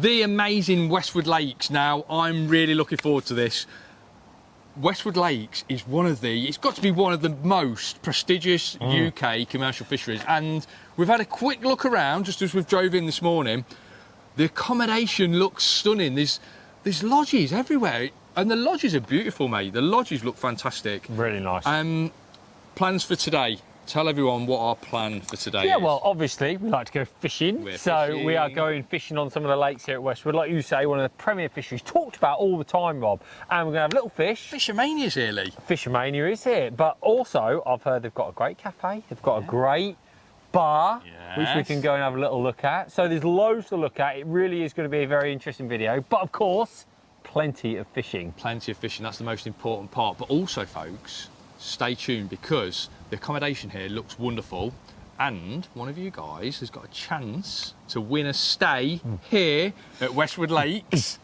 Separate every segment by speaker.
Speaker 1: The amazing Westwood Lakes. Now, I'm really looking forward to this. Westwood Lakes is it's got to be one of the most prestigious UK commercial fisheries. And we've had a quick look around just as we've drove in this morning. The accommodation looks stunning. There's lodges everywhere. And the lodges are beautiful, mate. The lodges look fantastic.
Speaker 2: Really nice.
Speaker 1: Plans for today. Tell everyone what our plan for today is.
Speaker 2: Yeah, well, obviously, we like to go fishing. We are going fishing on some of the lakes here at Westwood. Like you say, one of the premier fisheries, talked about all the time, Rob. And we're going to have little fish.
Speaker 1: Fishermania's here, Lee.
Speaker 2: Fishermania is here. But also, I've heard they've got a great cafe. They've got a great bar, which we can go and have a little look at. So there's loads to look at. It really is going to be a very interesting video. But, of course, plenty of fishing.
Speaker 1: Plenty of fishing. That's the most important part. But also, folks, stay tuned because the accommodation here looks wonderful and one of you guys has got a chance to win a stay here at Westwood Lakes.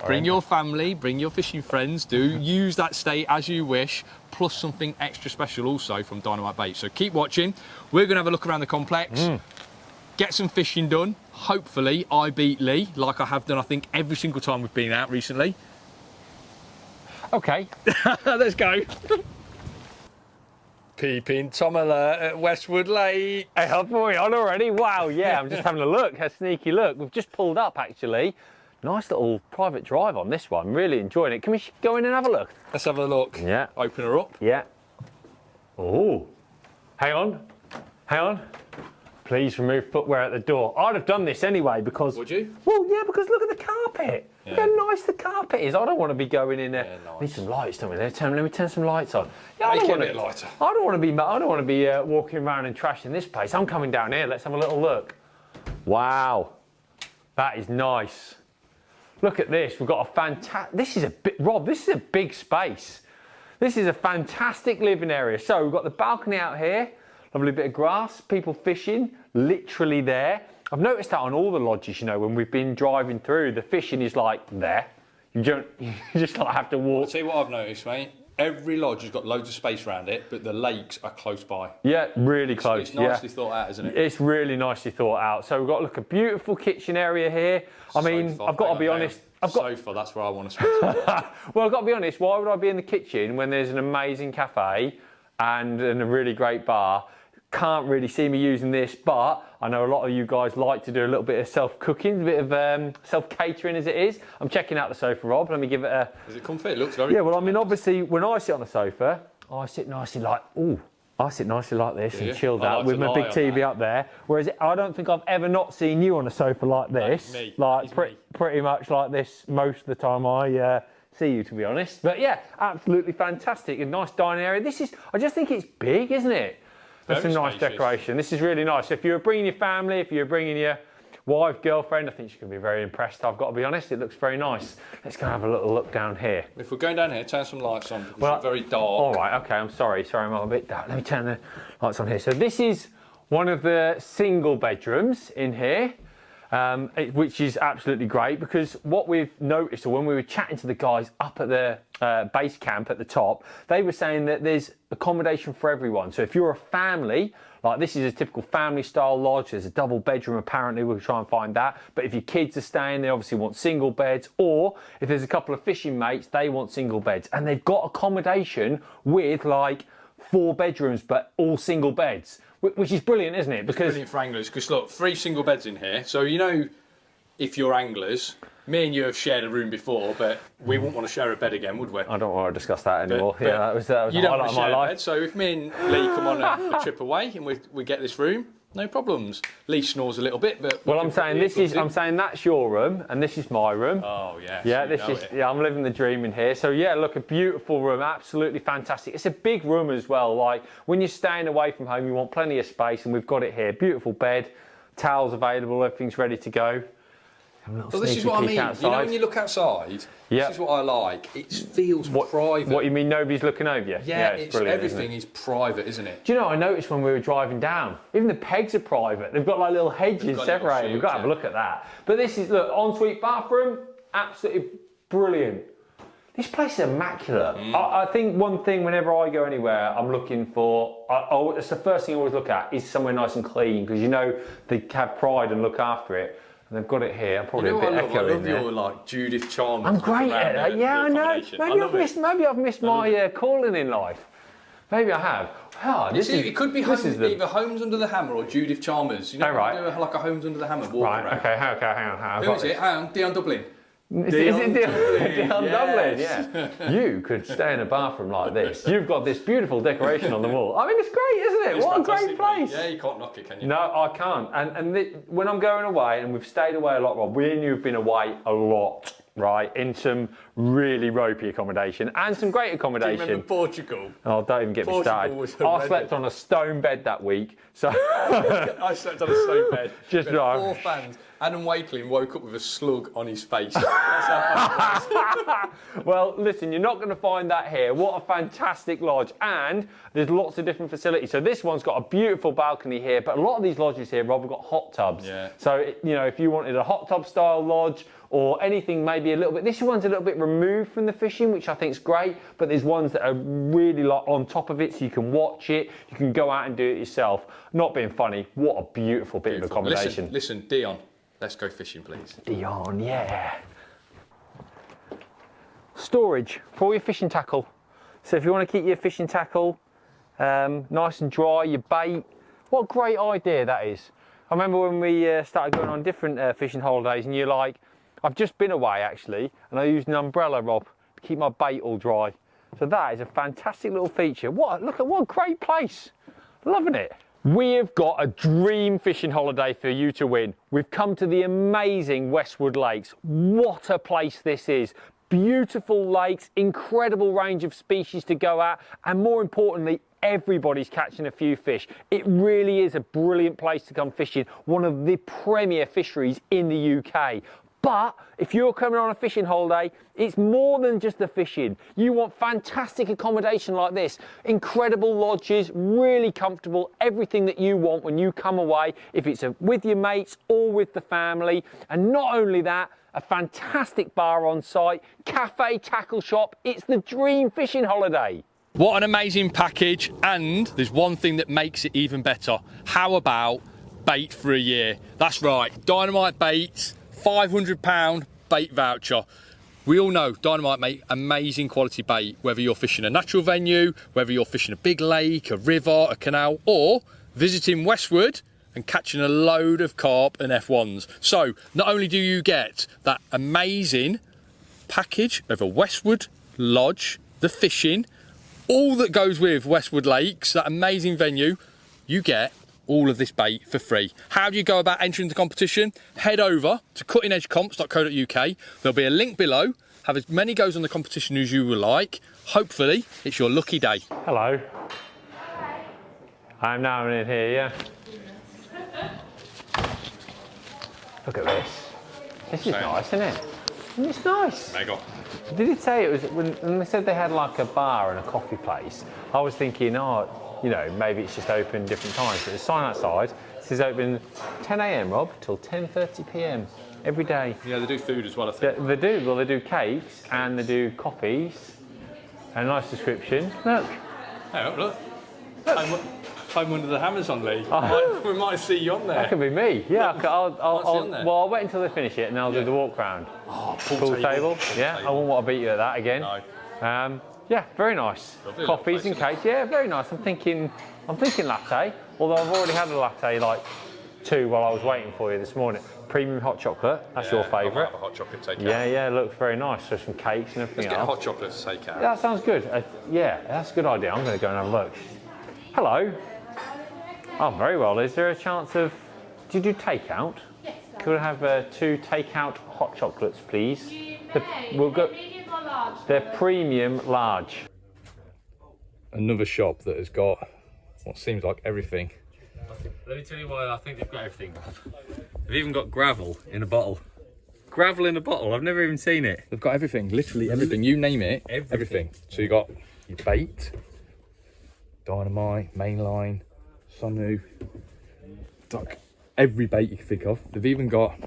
Speaker 1: Bring your family, bring your fishing friends, use that stay as you wish, plus something extra special also from Dynamite Bait. So keep watching. We're going to have a look around the complex, get some fishing done. Hopefully I beat Lee, like I have done I think every single time we've been out recently.
Speaker 2: Okay.
Speaker 1: Let's go. Peeping Tom alert at Westwood Lake.
Speaker 2: Hey, are we on already? Wow, yeah, I'm just having a look, a sneaky look. We've just pulled up, actually. Nice little private drive on this one. Really enjoying it. Can we go in and have a look?
Speaker 1: Let's have a look.
Speaker 2: Yeah.
Speaker 1: Open her up.
Speaker 2: Yeah. Oh. Hang on. Hang on. Please remove footwear at the door. I'd have done this anyway because...
Speaker 1: Would you?
Speaker 2: Well, yeah, because look at the carpet.
Speaker 1: Yeah.
Speaker 2: Look how nice the carpet is. I don't want to be going in there.
Speaker 1: Yeah, nice.
Speaker 2: Need some lights, don't we? Let me turn some lights on. Yeah,
Speaker 1: Make it a bit lighter.
Speaker 2: I don't want to be walking around and trashing this place. I'm coming down here. Let's have a little look. Wow. That is nice. Look at this. We've got a fantastic... This is a bit... Rob, this is a big space. This is a fantastic living area. So we've got the balcony out here. Lovely bit of grass. People fishing. Literally there. I've noticed that on all the lodges, you know, when we've been driving through, the fishing is like there. You just like have to walk.
Speaker 1: I'll tell you what I've noticed, mate. Every lodge has got loads of space around it, but the lakes are close by.
Speaker 2: Yeah, really close.
Speaker 1: It's nicely thought out, isn't it?
Speaker 2: It's really nicely thought out. So we've got a beautiful kitchen area here. I mean, I've got to be honest.
Speaker 1: Sofa, that's where I want to spend time.
Speaker 2: Well, I've got to be honest. Why would I be in the kitchen when there's an amazing cafe and a really great bar? Can't really see me using this, but I know a lot of you guys like to do a little bit of self-cooking, a bit of self-catering as it is. I'm checking out the sofa, Rob. Let me give it a...
Speaker 1: Is it comfy? It looks very...
Speaker 2: Yeah, well, I mean, obviously, when I sit on the sofa, I sit nicely like... Ooh, I sit nicely like this and chilled out with my big TV up there. Whereas I don't think I've ever not seen you on a sofa like this.
Speaker 1: Me.
Speaker 2: Like, pretty much like this most of the time I... see you, to be honest. But yeah, absolutely fantastic. A nice dining area. I just think it's big, isn't it? That's some nice decoration. This is really nice. So if you're bringing your family, if you're bringing your wife, girlfriend, I think she's going to be very impressed. I've got to be honest, it looks very nice. Let's go have a little look down here.
Speaker 1: If we're going down here, turn some lights on because it's very dark.
Speaker 2: All right, okay, I'm sorry, I'm a bit dark. Let me turn the lights on here. So this is one of the single bedrooms in here. Which is absolutely great because what we've noticed, or when we were chatting to the guys up at the base camp at the top, they were saying that there's accommodation for everyone. So if you're a family, like this is a typical family style lodge, there's a double bedroom apparently, we'll try and find that. But if your kids are staying, they obviously want single beds, or if there's a couple of fishing mates, they want single beds. And they've got accommodation with like 4 bedrooms, but all single beds. Which is brilliant, isn't it? Because it's
Speaker 1: brilliant for anglers, because look, 3 single beds in here. So, you know, if you're anglers, me and you have shared a room before, but we wouldn't want to share a bed again, would we?
Speaker 2: I don't want to discuss that anymore. But that was the highlight of my life. Bed,
Speaker 1: so if me and Lee come on a trip away and we get this room, no problems. Lee snores a little bit, but...
Speaker 2: Well, I'm saying that's your room, and this is my room.
Speaker 1: Oh, yeah.
Speaker 2: Yeah, I'm living the dream in here. So, yeah, look, a beautiful room, absolutely fantastic. It's a big room as well. Like, when you're staying away from home, you want plenty of space, and we've got it here. Beautiful bed, towels available, everything's ready to go.
Speaker 1: Well, this is what I mean.
Speaker 2: Outside.
Speaker 1: You know, when you look outside, this is what I like. It feels private.
Speaker 2: What, you mean nobody's looking over you?
Speaker 1: Yeah, it's everything is private, isn't it?
Speaker 2: Do you know, I noticed when we were driving down, even the pegs are private. They've got like little hedges separated. We've got to have a look at that. But this is, look, ensuite bathroom, absolutely brilliant. This place is immaculate. I think one thing whenever I go anywhere, I'm looking for, it's the first thing I always look at, is somewhere nice and clean, because you know they have pride and look after it. And they've got it here. Probably
Speaker 1: You know
Speaker 2: a bit
Speaker 1: what I
Speaker 2: echo in there.
Speaker 1: your like Judith Chalmers.
Speaker 2: I'm great at that. Yeah, I know. Maybe I've missed my calling in life. Maybe I have. Oh,
Speaker 1: it could be either Homes Under the Hammer or Judith Chalmers. You know,
Speaker 2: right.
Speaker 1: do like a Homes Under the Hammer walk
Speaker 2: Right.
Speaker 1: around.
Speaker 2: Okay. Hang on.
Speaker 1: Who is it? Hang on, Dion Dublin.
Speaker 2: Is it Dion Dublin? Yeah. You could stay in a bathroom like this. You've got this beautiful decoration on the wall. I mean, it's great, isn't it? What a great place.
Speaker 1: Yeah, you can't knock it, can you?
Speaker 2: No, I can't. And when I'm going away, and we've stayed away a lot, Rob, we and you have been away a lot, right? In some really ropey accommodation and some great accommodation.
Speaker 1: Do you remember Portugal?
Speaker 2: Oh, don't even get me started. I slept on a stone bed that week. So
Speaker 1: I slept on a stone bed.
Speaker 2: Just
Speaker 1: right. 4 fans. Adam Wakeling woke up with a slug on his face. That's how bad it was.
Speaker 2: Well, listen, you're not going to find that here. What a fantastic lodge. And there's lots of different facilities. So this one's got a beautiful balcony here, but a lot of these lodges here, Rob, have got hot tubs.
Speaker 1: Yeah.
Speaker 2: So, you know, if you wanted a hot tub style lodge or anything maybe a little bit, this one's a little bit removed from the fishing, which I think is great, but there's ones that are really like on top of it, so you can watch it, you can go out and do it yourself. Not being funny, what a beautiful bit of accommodation.
Speaker 1: Listen, Dion. Let's go fishing, please.
Speaker 2: Dion, yeah. Storage for all your fishing tackle. So if you want to keep your fishing tackle nice and dry, your bait, what a great idea that is. I remember when we started going on different fishing holidays and you're like, I've just been away actually, and I used an umbrella, Rob, to keep my bait all dry. So that is a fantastic little feature. What a great place. Loving it. We have got a dream fishing holiday for you to win. We've come to the amazing Westwood Lakes. What a place this is. Beautiful lakes, incredible range of species to go at, and more importantly, everybody's catching a few fish. It really is a brilliant place to come fishing, one of the premier fisheries in the UK. But if you're coming on a fishing holiday, it's more than just the fishing. You want fantastic accommodation like this, incredible lodges, really comfortable, everything that you want when you come away, if it's with your mates or with the family. And not only that, a fantastic bar on site, cafe, tackle shop. It's the dream fishing holiday.
Speaker 1: What an amazing package, and there's one thing that makes it even better. How about bait for a year? That's right, Dynamite Baits. £500 bait voucher. We all know Dynamite make amazing quality bait, whether you're fishing a natural venue, whether you're fishing a big lake, a river, a canal, or visiting Westwood and catching a load of carp and F1s. So not only do you get that amazing package of a Westwood lodge, the fishing, all that goes with Westwood Lakes, that amazing venue, you get all of this bait for free. How do you go about entering the competition? Head over to cuttingedgecomps.co.uk. There'll be a link below. Have as many goes on the competition as you would like. Hopefully, it's your lucky day.
Speaker 2: Hello. Hi. I'm now in here, yeah? Look at this. This is nice, isn't it? It's nice.
Speaker 1: Mega.
Speaker 2: Did it say it was, when they said they had like a bar and a coffee place, I was thinking, oh, you know, maybe it's just open different times. But the sign outside says open 10 a.m, Rob, till 10:30 p.m. every day.
Speaker 1: Yeah, they do food as well, I think.
Speaker 2: They do. Well, they do cakes and they do coffees. A nice description. Look.
Speaker 1: Oh, look. Home Under the Hammer's on, Lee. We might see you on there.
Speaker 2: That could be me. Yeah,
Speaker 1: I'll
Speaker 2: wait until they finish it and I'll do the walk round.
Speaker 1: Oh,
Speaker 2: pool table. Yeah, I wouldn't want to beat you at that again.
Speaker 1: No.
Speaker 2: Yeah, very nice.
Speaker 1: Lovely
Speaker 2: Coffees and cakes. Yeah, very nice. I'm thinking latte. Although I've already had a latte, like 2 while I was waiting for you this morning. Premium hot chocolate. That's your favourite.
Speaker 1: I'll have a hot chocolate take out.
Speaker 2: Yeah, it looks very nice. So some cakes and everything
Speaker 1: Let's get
Speaker 2: else.
Speaker 1: a hot chocolate to take out.
Speaker 2: That sounds good. Yeah, that's a good idea. I'm going to go and have a look. Hello. Oh, very well. Is there a chance of? Do you do takeout?
Speaker 3: Yes.
Speaker 2: Could I have 2 takeout hot chocolates, please? We'll go.
Speaker 3: Medium or large?
Speaker 2: They're premium large.
Speaker 1: Another shop that has got what seems like everything.
Speaker 2: Let me tell you why I think they've got everything. They've even got gravel in a bottle. Gravel in a bottle. I've never even seen it.
Speaker 1: They've got everything, literally everything. You name it, everything. So you got your bait, dynamite, mainline, sonu, duck, every bait you can think of. They've even got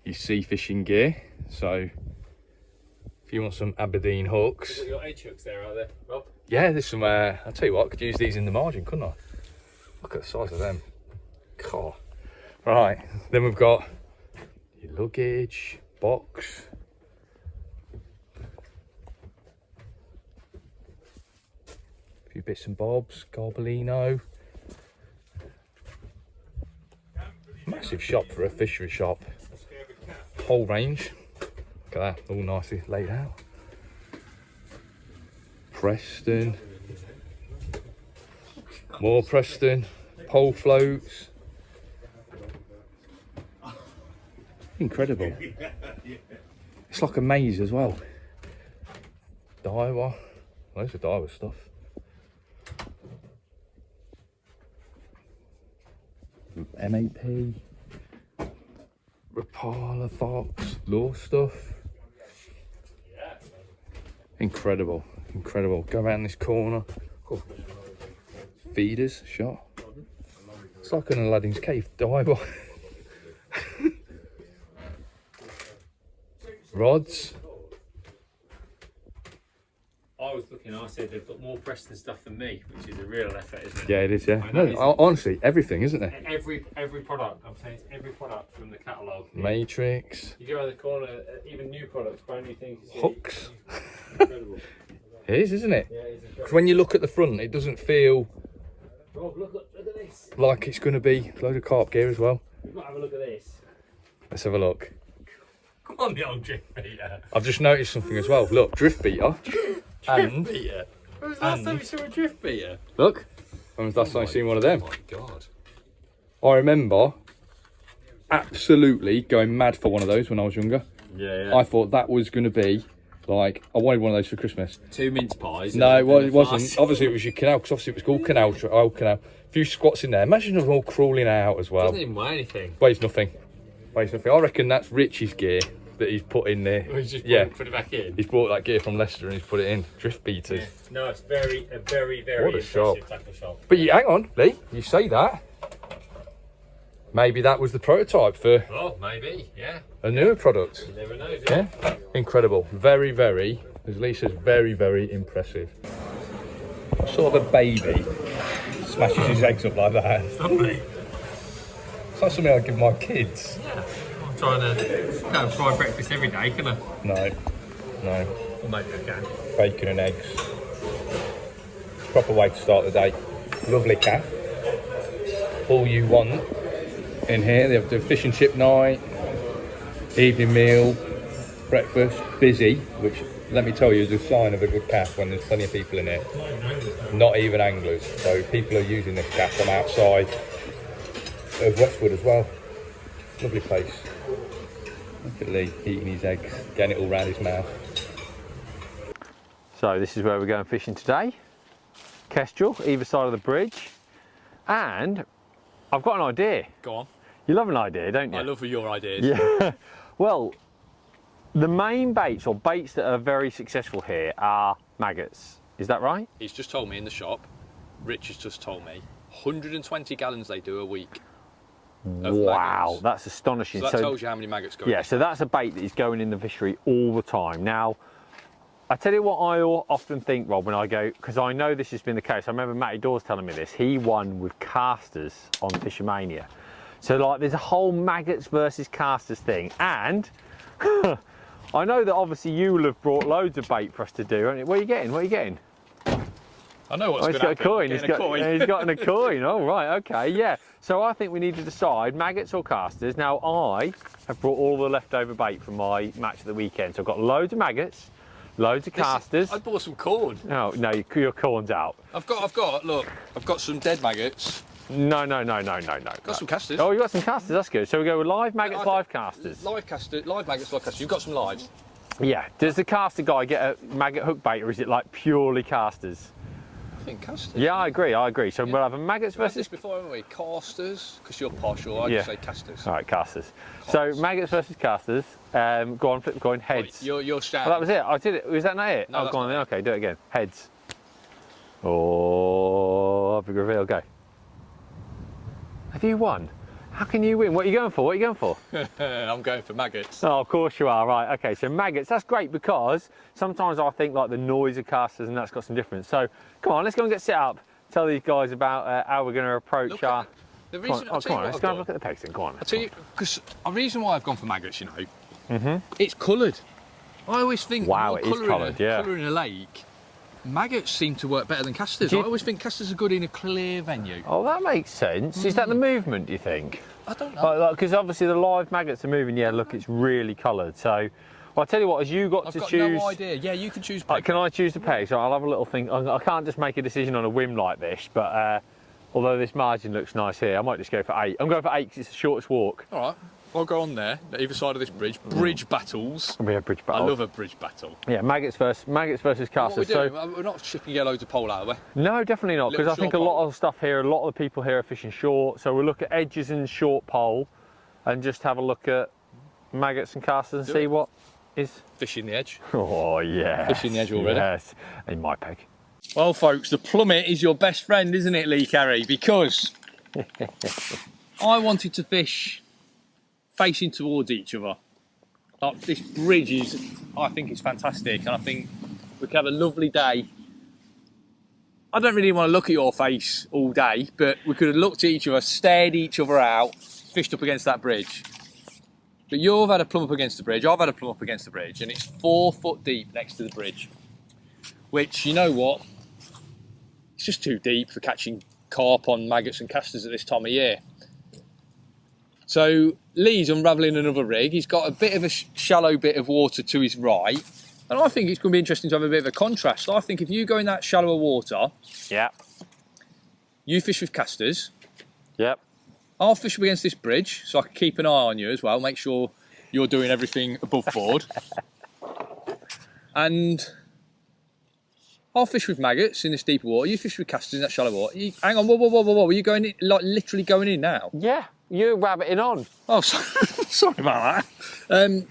Speaker 1: your sea fishing gear. So if you want some Aberdeen hooks.
Speaker 2: You've got edge hooks there, are there, Rob?
Speaker 1: Yeah, there's some, I'll tell you what, I could use these in the margin, couldn't I? Look at the size of them. God. Right, then we've got your luggage, box. A few bits and bobs, Garbolino. Massive shop for a fishery shop. Whole range. Look at that, all nicely laid out. Preston. More Preston. Pole floats. Incredible. It's like a maze as well. Daiwa. Loads of Daiwa stuff. MAP. Rapala, Fox, Law stuff. Incredible, incredible. Go around this corner. Oh. Feeders, shot. It's like an Aladdin's cave. Diver. Rods.
Speaker 2: I was looking, I said they've got more Preston stuff than me, which is a real effort, isn't it?
Speaker 1: Yeah, it is, yeah.
Speaker 2: Know,
Speaker 1: No, honestly, everything, isn't it?
Speaker 2: Every product, I'm saying it's every product from the catalogue.
Speaker 1: Matrix.
Speaker 2: You go around the corner, even new products, brand new things.
Speaker 1: Hooks.
Speaker 2: Incredible.
Speaker 1: It is, isn't it?
Speaker 2: Yeah, it's
Speaker 1: Because when you look at the front, it doesn't feel
Speaker 2: Rob, look at this.
Speaker 1: like it's going to be a load of carp gear as well.
Speaker 2: We've got to have a look at this.
Speaker 1: Let's have a look.
Speaker 2: Come on, the old drift beater.
Speaker 1: I've just noticed something as well. Look, drift beater. And
Speaker 2: Beater. When was the last time you saw a drift beater?
Speaker 1: look, when was the last time I seen one of them?
Speaker 2: Oh my god.
Speaker 1: I remember absolutely going mad for one of those when I was younger.
Speaker 2: Yeah,
Speaker 1: I thought that was going to be like, I wanted one of those for Christmas.
Speaker 2: 2 mince pies.
Speaker 1: No, it wasn't. Obviously, it was your canal, because obviously it was called canal. Old canal. A few squats in there. Imagine them all crawling out as well.
Speaker 2: Doesn't even weigh anything.
Speaker 1: Weighs nothing. Weighs nothing. I reckon that's Richie's gear that he's put in there.
Speaker 2: He's just put it back in.
Speaker 1: He's brought that gear from Leicester and he's put it in. Drift beaters.
Speaker 2: Yeah. No, it's very
Speaker 1: What a shop.
Speaker 2: tackle shop.
Speaker 1: But hang on, Lee. You say that. Maybe that was the prototype for
Speaker 2: Oh, maybe, yeah.
Speaker 1: a newer product.
Speaker 2: You never know, do you?
Speaker 1: Yeah. Incredible. Very, very, as Lee says, very, very impressive. What sort of a baby smashes his eggs up like that?
Speaker 2: Lovely.
Speaker 1: It's not something I'd give my kids.
Speaker 2: Yeah. I'm trying to go and fry breakfast every day, can I?
Speaker 1: No. No.
Speaker 2: Or maybe I can.
Speaker 1: Bacon and eggs. Proper way to start the day. Lovely calf. All you want in here. They have the fish and chip night, evening meal, breakfast, busy, which let me tell you is a sign of a good calf when there's plenty of people in here. Not even anglers. So people are using this calf from outside of Westwood as well. Lovely place. Look at Lee eating his eggs, getting it all round his mouth.
Speaker 2: So this is where we're going fishing today. Kestrel, either side of the bridge. And I've got an idea.
Speaker 1: Go on.
Speaker 2: You love an idea, don't you?
Speaker 1: I love your ideas.
Speaker 2: Yeah. Well, the main baits, or baits that are very successful here, are maggots. Is that right?
Speaker 1: He's just told me in the shop, Rich has just told me, 120 gallons they do a week.
Speaker 2: Wow,
Speaker 1: maggots.
Speaker 2: that's astonishing.
Speaker 1: So that tells you how many maggots go in.
Speaker 2: Yeah, so that's a bait that is going in the fishery all the time. Now, I tell you what I often think, Rob, when I go, because I know this has been the case. I remember Matty Dawes telling me this. He won with casters on Fishermania. So, like, there's a whole maggots versus casters thing. And I know that obviously you will have brought loads of bait for us to do. What are you getting? What are you getting?
Speaker 1: I know what's
Speaker 2: Oh, he's got a coin. He's got a coin. Oh, right, okay, yeah. So I think we need to decide maggots or casters. Now, I have brought all the leftover bait from my match of the weekend. So I've got loads of maggots, loads of casters.
Speaker 1: I bought some corn.
Speaker 2: No, your corn's out.
Speaker 1: I've got some dead maggots.
Speaker 2: No.
Speaker 1: Got some casters.
Speaker 2: Oh, you got some casters, that's good. So we go with live maggots, live casters.
Speaker 1: Live maggots, live casters. You've got some lives.
Speaker 2: Yeah. Does the caster guy get a maggot hook bait, or is it like purely casters?
Speaker 1: I think casters.
Speaker 2: Yeah, I agree. So we'll have a maggots
Speaker 1: We've had
Speaker 2: versus...
Speaker 1: this before, haven't we? Casters, because you're partial, I just say casters.
Speaker 2: All right, casters. So maggots versus casters. Go on, flip the coin. Heads.
Speaker 1: Right, you're shouting.
Speaker 2: Oh, that was it. I did it. Was that not it?
Speaker 1: No,
Speaker 2: oh,
Speaker 1: that's
Speaker 2: go on
Speaker 1: not
Speaker 2: then.
Speaker 1: it.
Speaker 2: Okay, do it again. Heads. Oh, big reveal. Go. Have you won? How can you win? What are you going for? What are you going for?
Speaker 1: I'm going for maggots.
Speaker 2: Oh, of course you are. Right. Okay. So maggots. That's great, because sometimes I think like the noise of casters and that's got some difference. So come on, let's go and get set up. Tell these guys about how we're going to approach
Speaker 1: The reason,
Speaker 2: Come on, let's go have a look at the pegs then, go on.
Speaker 1: I'll tell you, because the reason why I've gone for maggots, you know, it's coloured. I always think,
Speaker 2: wow, it is coloured, yeah.
Speaker 1: Colour in a lake, maggots seem to work better than casters. I always think casters are good in a clear venue.
Speaker 2: Oh, that makes sense. Is that the movement, do you think?
Speaker 1: I don't know.
Speaker 2: Because obviously the live maggots are moving, yeah, look, it's really coloured. So, well, I'll tell you what, as you got
Speaker 1: I've
Speaker 2: to
Speaker 1: got
Speaker 2: choose...
Speaker 1: no idea. Yeah, you can choose peg.
Speaker 2: Can I choose the peg? So I'll have a little think. I can't just make a decision on a whim like this, but although this margin looks nice here, I might just go for 8. I'm going for 8 because it's the shortest walk.
Speaker 1: All right. I'll go on there, either side of this bridge. Bridge battles.
Speaker 2: We have bridge battle.
Speaker 1: I love a bridge battle.
Speaker 2: Yeah, maggots versus casters.
Speaker 1: What are we doing? We're not shipping yellows to pole out, are we?
Speaker 2: No, definitely not, because I think a lot of stuff here, a lot of the people here are fishing short, so we'll look at edges and short pole and just have a look at maggots and casters and see what is...
Speaker 1: Fishing the edge.
Speaker 2: Oh, yeah.
Speaker 1: Fishing the edge already.
Speaker 2: Yes, in my peg.
Speaker 1: Well, folks, the plummet is your best friend, isn't it, Lee Carey? Because I wanted to fish facing towards each other. Like, this bridge is, I think it's fantastic, and I think we could have a lovely day. I don't really want to look at your face all day, but we could have looked at each other, stared each other out, fished up against that bridge. But you've had a plumb up against the bridge, I've had a plumb up against the bridge, and it's 4 foot deep next to the bridge. Which, you know what? It's just too deep for catching carp on maggots and casters at this time of year. So Lee's unravelling another rig. He's got a bit of a shallow bit of water to his right. And I think it's going to be interesting to have a bit of a contrast. I think if you go in that shallower water,
Speaker 2: yeah,
Speaker 1: you fish with casters.
Speaker 2: Yep.
Speaker 1: I'll fish up against this bridge, so I can keep an eye on you as well. Make sure you're doing everything above board. And I'll fish with maggots in this deeper water. You fish with casters in that shallow water. Hang on, whoa. Are you going in, like literally going in now?
Speaker 2: Yeah, you're rabbiting on.
Speaker 1: Oh, sorry about that. And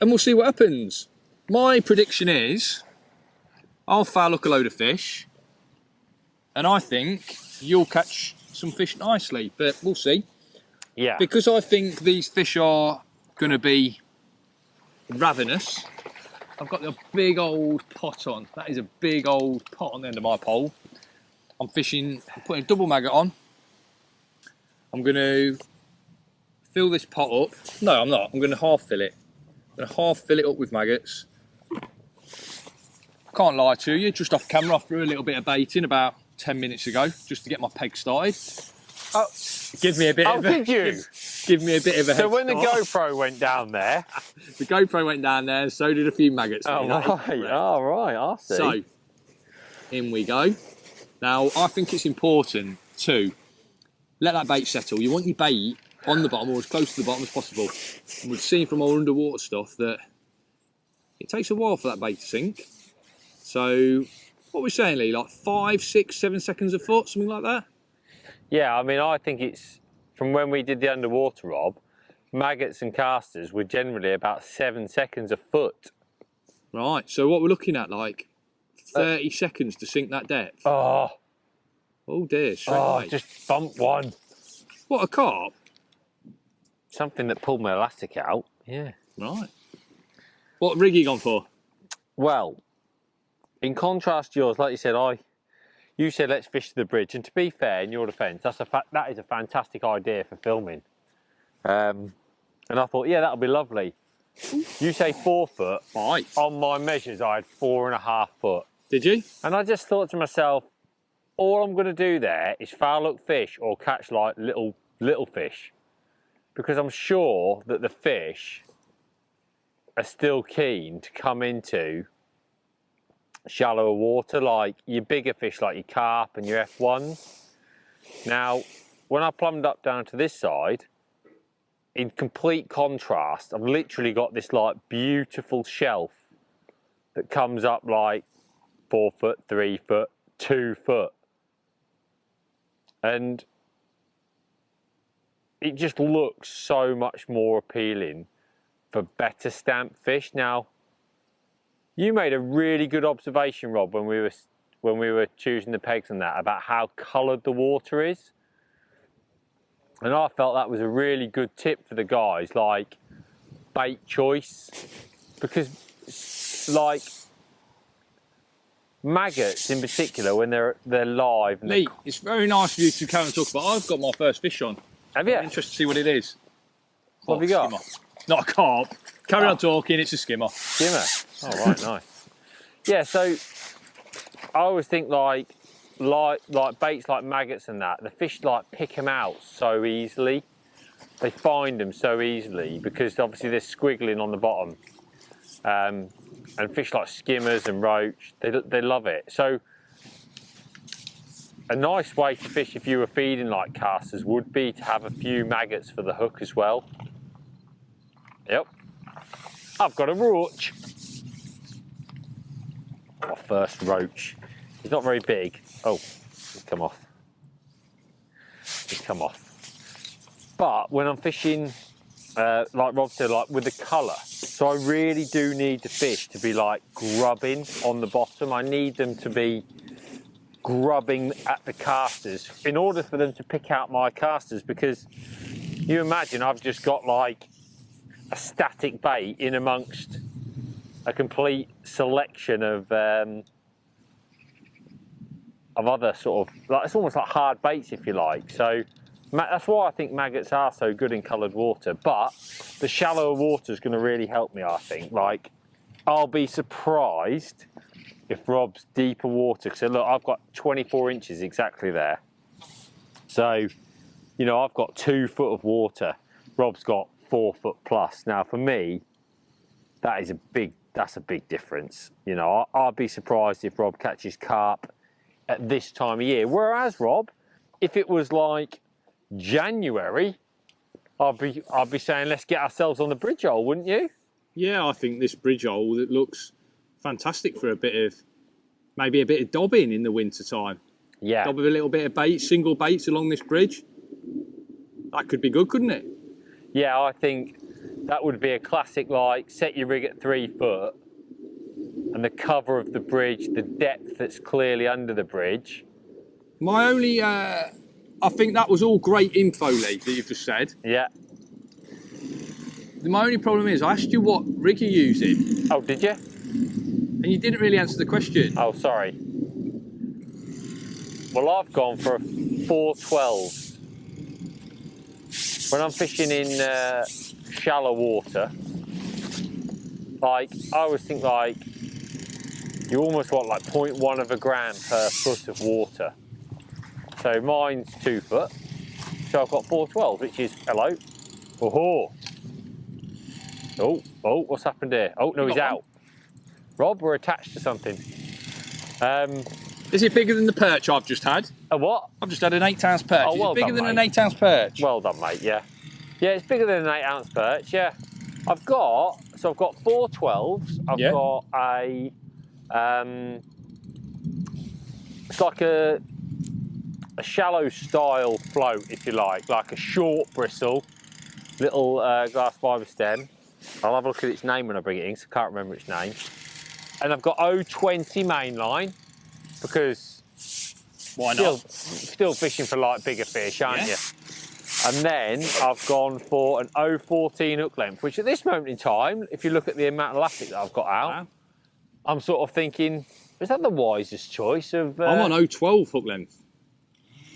Speaker 1: we'll see what happens. My prediction is I'll foul hook a load of fish, and I think you'll catch some fish nicely, but we'll see.
Speaker 2: Yeah.
Speaker 1: Because I think these fish are going to be ravenous. I've got a big old pot on. That is a big old pot on the end of my pole. I'm putting a double maggot on. I'm going to fill this pot up. No, I'm not. I'm going to half fill it. I'm going to half fill it up with maggots. Can't lie to you, just off camera, I threw a little bit of bait in about 10 minutes ago, just to get my peg started. Oh, give me a bit of a...
Speaker 2: did you?
Speaker 1: Give me a bit of a head
Speaker 2: So when the
Speaker 1: start.
Speaker 2: GoPro went down there...
Speaker 1: The GoPro went down there, and so did a few maggots.
Speaker 2: Oh, right, I see.
Speaker 1: So, in we go. Now, I think it's important to let that bait settle. You want your bait on the bottom, or as close to the bottom as possible. And we've seen from our underwater stuff that it takes a while for that bait to sink. So, what we're saying, Lee, like 5, 6, 7 seconds a foot, something like that?
Speaker 2: Yeah, I mean, I think it's, from when we did the underwater rob, maggots and casters were generally about 7 seconds a foot.
Speaker 1: Right, so what we're looking at, like 30 seconds to sink that depth?
Speaker 2: Oh
Speaker 1: dear, straight away.
Speaker 2: Just bumped one.
Speaker 1: What, a carp?
Speaker 2: Something that pulled my elastic out, yeah.
Speaker 1: Right. What rig are you gone for?
Speaker 2: Well, in contrast to yours, like you said, you said let's fish to the bridge, and to be fair, in your defence, that is a fantastic idea for filming. And I thought, yeah, that'll be lovely. You say 4 foot.
Speaker 1: Right.
Speaker 2: On my measures, I had 4.5 foot.
Speaker 1: Did you? And
Speaker 2: I just thought to myself, all I'm going to do there is foul hook fish or catch like little fish, because I'm sure that the fish are still keen to come into shallower water, like your bigger fish like your carp and your F1s. Now, when I plumbed up down to this side, in complete contrast, I've literally got this like beautiful shelf that comes up like 4 foot, 3 foot, 2 foot. And it just looks so much more appealing for better stamped fish. Now, you made a really good observation, Rob, when we were choosing the pegs and that, about how coloured the water is. And I felt that was a really good tip for the guys, like bait choice, because like maggots in particular when they're live. And
Speaker 1: Lee, it's very nice of you to come and talk about. I've got my first fish on.
Speaker 2: Have you?
Speaker 1: I'm interested to see what it is.
Speaker 2: What have you got?
Speaker 1: Skimmer. Not a carp. Carry on talking, it's a skimmer.
Speaker 2: Skimmer. Oh, right, nice. Yeah, so I always think like baits like maggots and that, the fish like pick them out so easily. They find them so easily because obviously they're squiggling on the bottom. And fish like skimmers and roach, they love it. So a nice way to fish if you were feeding like casters would be to have a few maggots for the hook as well. Yep. I've got a roach. My first roach. He's not very big. Oh, he's come off. He's come off. But when I'm fishing, like Rob said, like with the colour, so I really do need the fish to be like grubbing on the bottom. I need them to be grubbing at the casters in order for them to pick out my casters, because you imagine I've just got like a static bait in amongst a complete selection of other sort of, like, it's almost like hard baits if you like. So that's why I think maggots are so good in coloured water, but the shallower water is going to really help me, I think. Like, I'll be surprised if Rob's deeper water, so look, I've got 24 inches exactly there. So, you know, I've got 2 foot of water. Rob's got 4 foot plus. Now, for me, that's a big difference. You know, I'd be surprised if Rob catches carp at this time of year. Whereas, Rob, if it was like January, I'd be saying let's get ourselves on the bridge hole, wouldn't you?
Speaker 1: Yeah, I think this bridge hole, it looks fantastic for maybe a bit of dobbing in the winter time.
Speaker 2: Yeah.
Speaker 1: Dob with a little bit of bait, single baits along this bridge. That could be good, couldn't it?
Speaker 2: Yeah, I think that would be a classic, like, set your rig at 3 foot and the cover of the bridge, the depth that's clearly under the bridge.
Speaker 1: My only, I think that was all great info, Lee, that you've just said.
Speaker 2: Yeah.
Speaker 1: My only problem is, I asked you what rig you're using.
Speaker 2: Oh, did you?
Speaker 1: And you didn't really answer the question.
Speaker 2: Oh, sorry. Well, I've gone for a 412. When I'm fishing in shallow water, like, I always think like you almost want like 0.1 of a gram per foot of water. So mine's 2 foot, so I've got 412, which is, hello. Oh, what's happened here? Oh no, he's out. Rob, we're attached to something.
Speaker 1: Is it bigger than the perch I've just had?
Speaker 2: A what?
Speaker 1: I've just had an 8-ounce perch.
Speaker 2: Oh, well
Speaker 1: Is it bigger
Speaker 2: done,
Speaker 1: than
Speaker 2: mate.
Speaker 1: an 8-ounce perch?
Speaker 2: Well done, mate, yeah. Yeah, it's bigger than an 8-ounce perch, yeah. I've got 412s. I've got a, it's like a shallow style float, if you like a short bristle, little glass fibre stem. I'll have a look at its name when I bring it in, because I can't remember its name. And I've got 020 mainline, because
Speaker 1: why not?
Speaker 2: Still fishing for like bigger fish, aren't you? And then I've gone for an 014 hook length, which at this moment in time, if you look at the amount of elastic that I've got out, I'm sort of thinking, is that the wisest choice of...
Speaker 1: I'm on 012 hook length.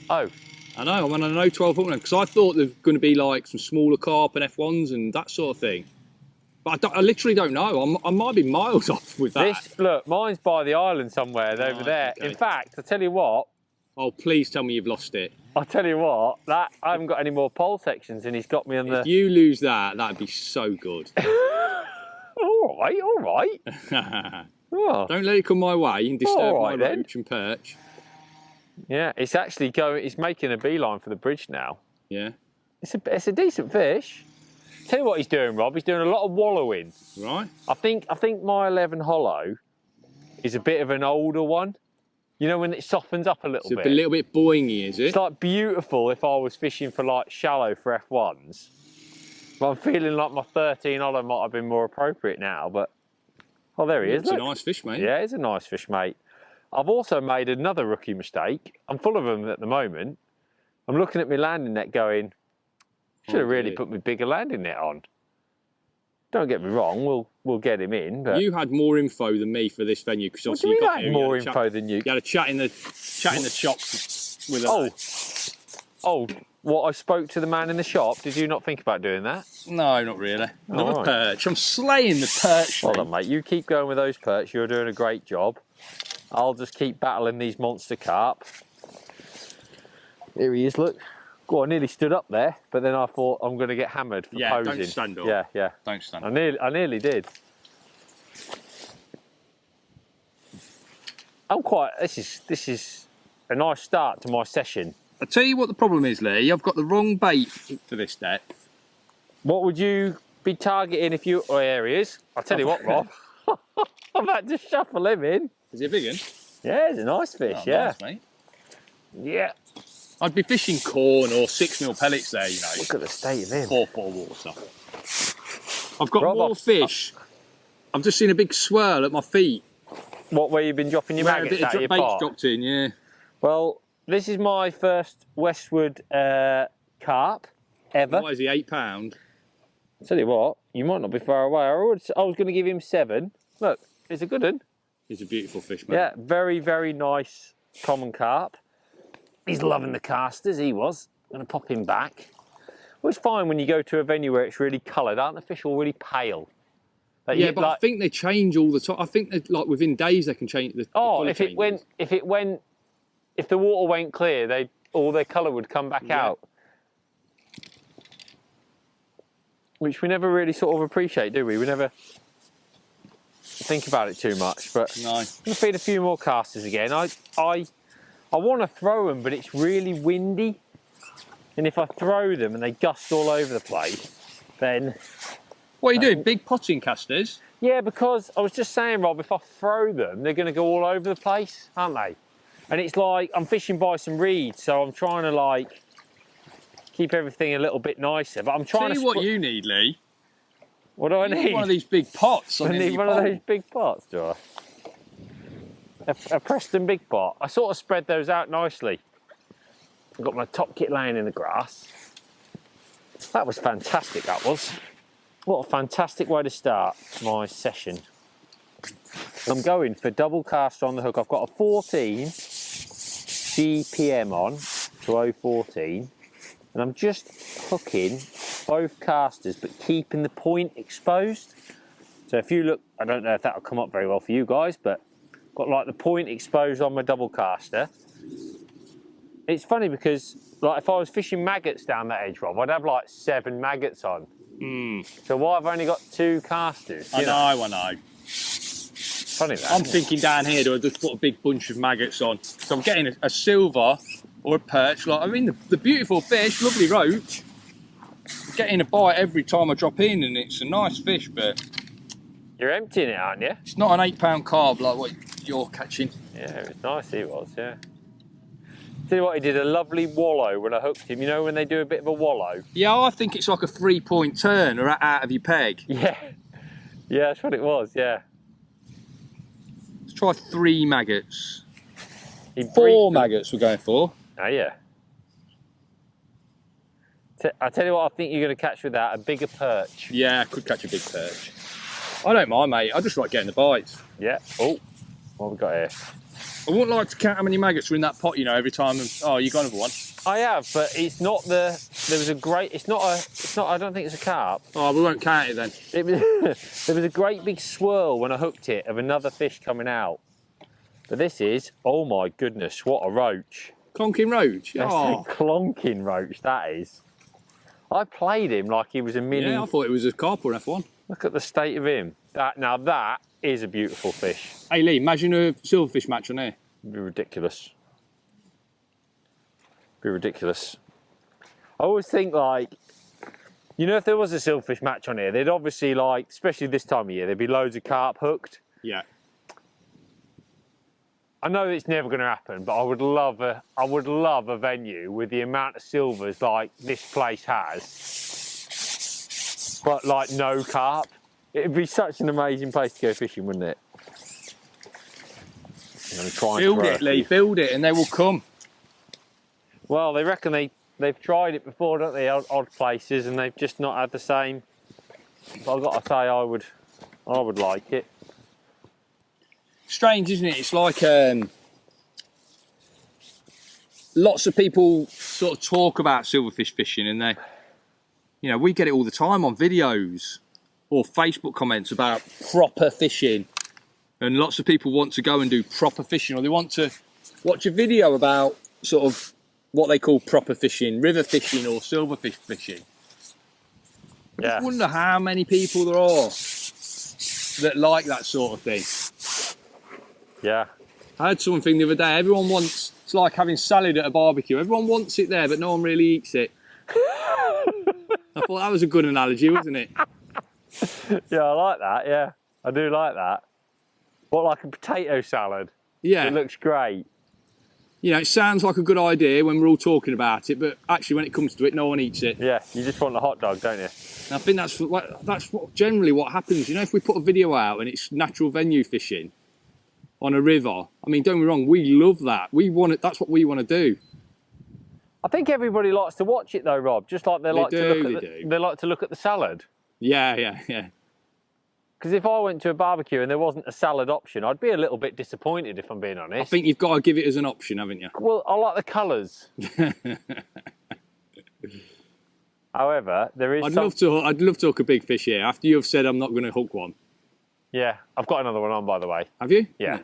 Speaker 2: Oh.
Speaker 1: I know, I'm on an 012 hook length, because I thought there's going to be like some smaller carp and F1s and that sort of thing. But I literally don't know. I might be miles off with that.
Speaker 2: Look, mine's by the island somewhere over there. Okay. In fact, I tell you what.
Speaker 1: Oh, please tell me you've lost it.
Speaker 2: I'll tell you what, I haven't got any more pole sections and he's got me on the...
Speaker 1: If you lose that, that'd be so good.
Speaker 2: all right. Oh.
Speaker 1: Don't let it come my way and disturb my
Speaker 2: then.
Speaker 1: roach and perch.
Speaker 2: Yeah, it's actually it's making a beeline for the bridge now.
Speaker 1: Yeah.
Speaker 2: It's a decent fish. Tell you what he's doing, Rob, he's doing a lot of wallowing.
Speaker 1: Right.
Speaker 2: I think my 11 hollow is a bit of an older one. You know, when it softens up a little bit.
Speaker 1: It's a little bit boingy, is it?
Speaker 2: It's like beautiful if I was fishing for like shallow for F1s. But I'm feeling like my 13 hollow might have been more appropriate now, but... Oh, there he is.
Speaker 1: It's a nice fish, mate.
Speaker 2: Yeah, it's a nice fish, mate. I've also made another rookie mistake. I'm full of them at the moment. I'm looking at my landing net going, should have really put my bigger landing net on. Don't get me wrong, we'll get him in. But
Speaker 1: You had more info than me for this venue because
Speaker 2: what do
Speaker 1: obviously
Speaker 2: you
Speaker 1: you
Speaker 2: mean
Speaker 1: got
Speaker 2: I
Speaker 1: here.
Speaker 2: had more info than you?
Speaker 1: You had a chat in the shop with
Speaker 2: Oh, what, I spoke to the man in the shop? Did you not think about doing that?
Speaker 1: No, not really. Another
Speaker 2: right.
Speaker 1: perch. I'm slaying the perch.
Speaker 2: Well done, mate. You keep going with those perch. You're doing a great job. I'll just keep battling these monster carp. Here he is, look. God, I nearly stood up there, but then I thought I'm going to get hammered for posing.
Speaker 1: Don't stand up.
Speaker 2: Yeah.
Speaker 1: Don't stand up.
Speaker 2: I nearly did. This is a nice start to my session.
Speaker 1: I'll tell you what the problem is, Lee. I've got the wrong bait for this depth.
Speaker 2: What would you be targeting if you... Oh, there he is. I'll tell you what, Rob. I've had to shuffle him in.
Speaker 1: Is he a big one?
Speaker 2: Yeah, it's a nice fish,
Speaker 1: Oh,
Speaker 2: yeah.
Speaker 1: nice, mate.
Speaker 2: Yeah.
Speaker 1: I'd be fishing corn or 6mm pellets there, you know.
Speaker 2: Look at the state of him.
Speaker 1: 4 water. I've got
Speaker 2: Rob,
Speaker 1: more fish. I've just seen a big swirl at my feet.
Speaker 2: What, where you've been dropping your
Speaker 1: Where a
Speaker 2: maggots
Speaker 1: bit
Speaker 2: out of your
Speaker 1: bait's
Speaker 2: pot?
Speaker 1: dropped in, yeah.
Speaker 2: Well, this is my first Westwood carp ever.
Speaker 1: What is he, £8?
Speaker 2: Tell you what, you might not be far away. I was going to give him 7. Look, it's a good one.
Speaker 1: He's a beautiful fish, mate.
Speaker 2: Yeah, very, very nice common carp. He's loving the casters, he was. Going to pop him back. Well, it's fine when you go to a venue where it's really coloured, aren't the fish all really pale? Like,
Speaker 1: yeah, but I think they change all the time. I think that like within days they can change the colour
Speaker 2: if
Speaker 1: changes.
Speaker 2: the water went clear, all their colour would come back out. Which we never really sort of appreciate, do we? We never think about it too much. But
Speaker 1: No.
Speaker 2: I'm going to feed a few more casters again. I want to throw them, but it's really windy. And if I throw them and they gust all over the place, then...
Speaker 1: What are you doing? Big potting casters?
Speaker 2: Yeah, because I was just saying, Rob, if I throw them, they're going to go all over the place, aren't they? And it's like, I'm fishing by some reeds, so I'm trying to like keep everything a little bit nicer. But I'm trying
Speaker 1: Tell you what you need, Lee.
Speaker 2: What do I
Speaker 1: You
Speaker 2: need?
Speaker 1: one of these big pots.
Speaker 2: I need one of those big pots, do I? A Preston big pot. I sort of spread those out nicely. I've got my top kit laying in the grass. That was fantastic, that was. What a fantastic way to start my session. I'm going for double caster on the hook. I've got a 14 GPM on to 014, and I'm just hooking both casters but keeping the point exposed. So if you look, I don't know if that'll come up very well for you guys, but got like the point exposed on my double caster. It's funny because like if I was fishing maggots down that edge, Rob, I'd have like 7 maggots on. So why have I only got 2 casters?
Speaker 1: I know.
Speaker 2: Funny that.
Speaker 1: I'm thinking down here, do I just put a big bunch of maggots on? So I'm getting a silver or a perch. Like, I mean, the beautiful fish, lovely roach. I'm getting a bite every time I drop in, and it's a nice fish, but
Speaker 2: You're emptying it, aren't you?
Speaker 1: it's not an £8 carb like what you're catching.
Speaker 2: Yeah, it was nice, he was, yeah. Tell you what, he did a lovely wallow when I hooked him. You know when they do a bit of a wallow?
Speaker 1: Yeah, I think it's like a 3-point turn or out of your peg.
Speaker 2: Yeah. Yeah, that's what it was, yeah.
Speaker 1: Let's try 3 maggots.
Speaker 2: He
Speaker 1: 4 maggots we're going for.
Speaker 2: Oh, yeah. I tell you what I think you're going to catch with that, a bigger perch.
Speaker 1: Yeah, I could catch a big perch. I don't mind, mate. I just like getting the bites.
Speaker 2: Yeah. Oh, what have we got here?
Speaker 1: I wouldn't like to count how many maggots are in that pot, you know, every time. Oh, you got another one?
Speaker 2: I have, but it's not there was a great, I don't think it's a carp.
Speaker 1: Oh, we won't count it then.
Speaker 2: There was a great big swirl when I hooked it of another fish coming out. But this is, oh my goodness, what a roach.
Speaker 1: Clonking roach?
Speaker 2: That's
Speaker 1: Oh.
Speaker 2: a clonking roach, that is. I played him like he was a mini.
Speaker 1: Yeah, I thought it was a carp or F1.
Speaker 2: Look at the state of him. Now that is a beautiful fish.
Speaker 1: Hey Lee, imagine a silverfish match on here.
Speaker 2: It'd be ridiculous. Be ridiculous. I always think like, you know, if there was a silverfish match on here, they'd obviously like, especially this time of year, there'd be loads of carp hooked.
Speaker 1: Yeah.
Speaker 2: I know it's never going to happen, but I would love a venue with the amount of silvers like this place has, but like no carp. It'd be such an amazing place to go fishing, wouldn't it? I'm going to try and
Speaker 1: Build it, Lee, build it, and they will come.
Speaker 2: Well, they reckon they've tried it before, don't they? Odd places, and they've just not had the same but I've got to say I would like it.
Speaker 1: Strange, isn't it? It's like lots of people sort of talk about silverfish fishing, and they, you know, we get it all the time on videos or Facebook comments about proper fishing, and lots of people want to go and do proper fishing, or they want to watch a video about sort of what they call proper fishing, river fishing or silverfish fishing.
Speaker 2: Yeah.
Speaker 1: I wonder how many people there are that like that sort of thing.
Speaker 2: Yeah.
Speaker 1: I heard something the other day, everyone wants, it's like having salad at a barbecue, everyone wants it there but no one really eats it. I thought that was a good analogy, wasn't it?
Speaker 2: Yeah, I like that, yeah. I do like that. What, like a potato salad?
Speaker 1: Yeah.
Speaker 2: It looks great.
Speaker 1: You know, it sounds like a good idea when we're all talking about it, but actually when it comes to it, no one eats it.
Speaker 2: Yeah, you just want the hot dog, don't you?
Speaker 1: And I think that's what generally what happens. You know, if we put a video out and it's natural venue fishing on a river, I mean, don't get me wrong, we love that. We want it. That's what we want to do.
Speaker 2: I think everybody likes to watch it though, Rob. Just like they like to look at the salad.
Speaker 1: Yeah.
Speaker 2: Because if I went to a barbecue and there wasn't a salad option, I'd be a little bit disappointed, if I'm being honest.
Speaker 1: I think you've got to give it as an option, haven't you?
Speaker 2: Well, I like the colours. However, there is.
Speaker 1: I'd love to hook a big fish here. After you've said I'm not going to hook one.
Speaker 2: Yeah, I've got another one on, by the way.
Speaker 1: Have you?
Speaker 2: Yeah.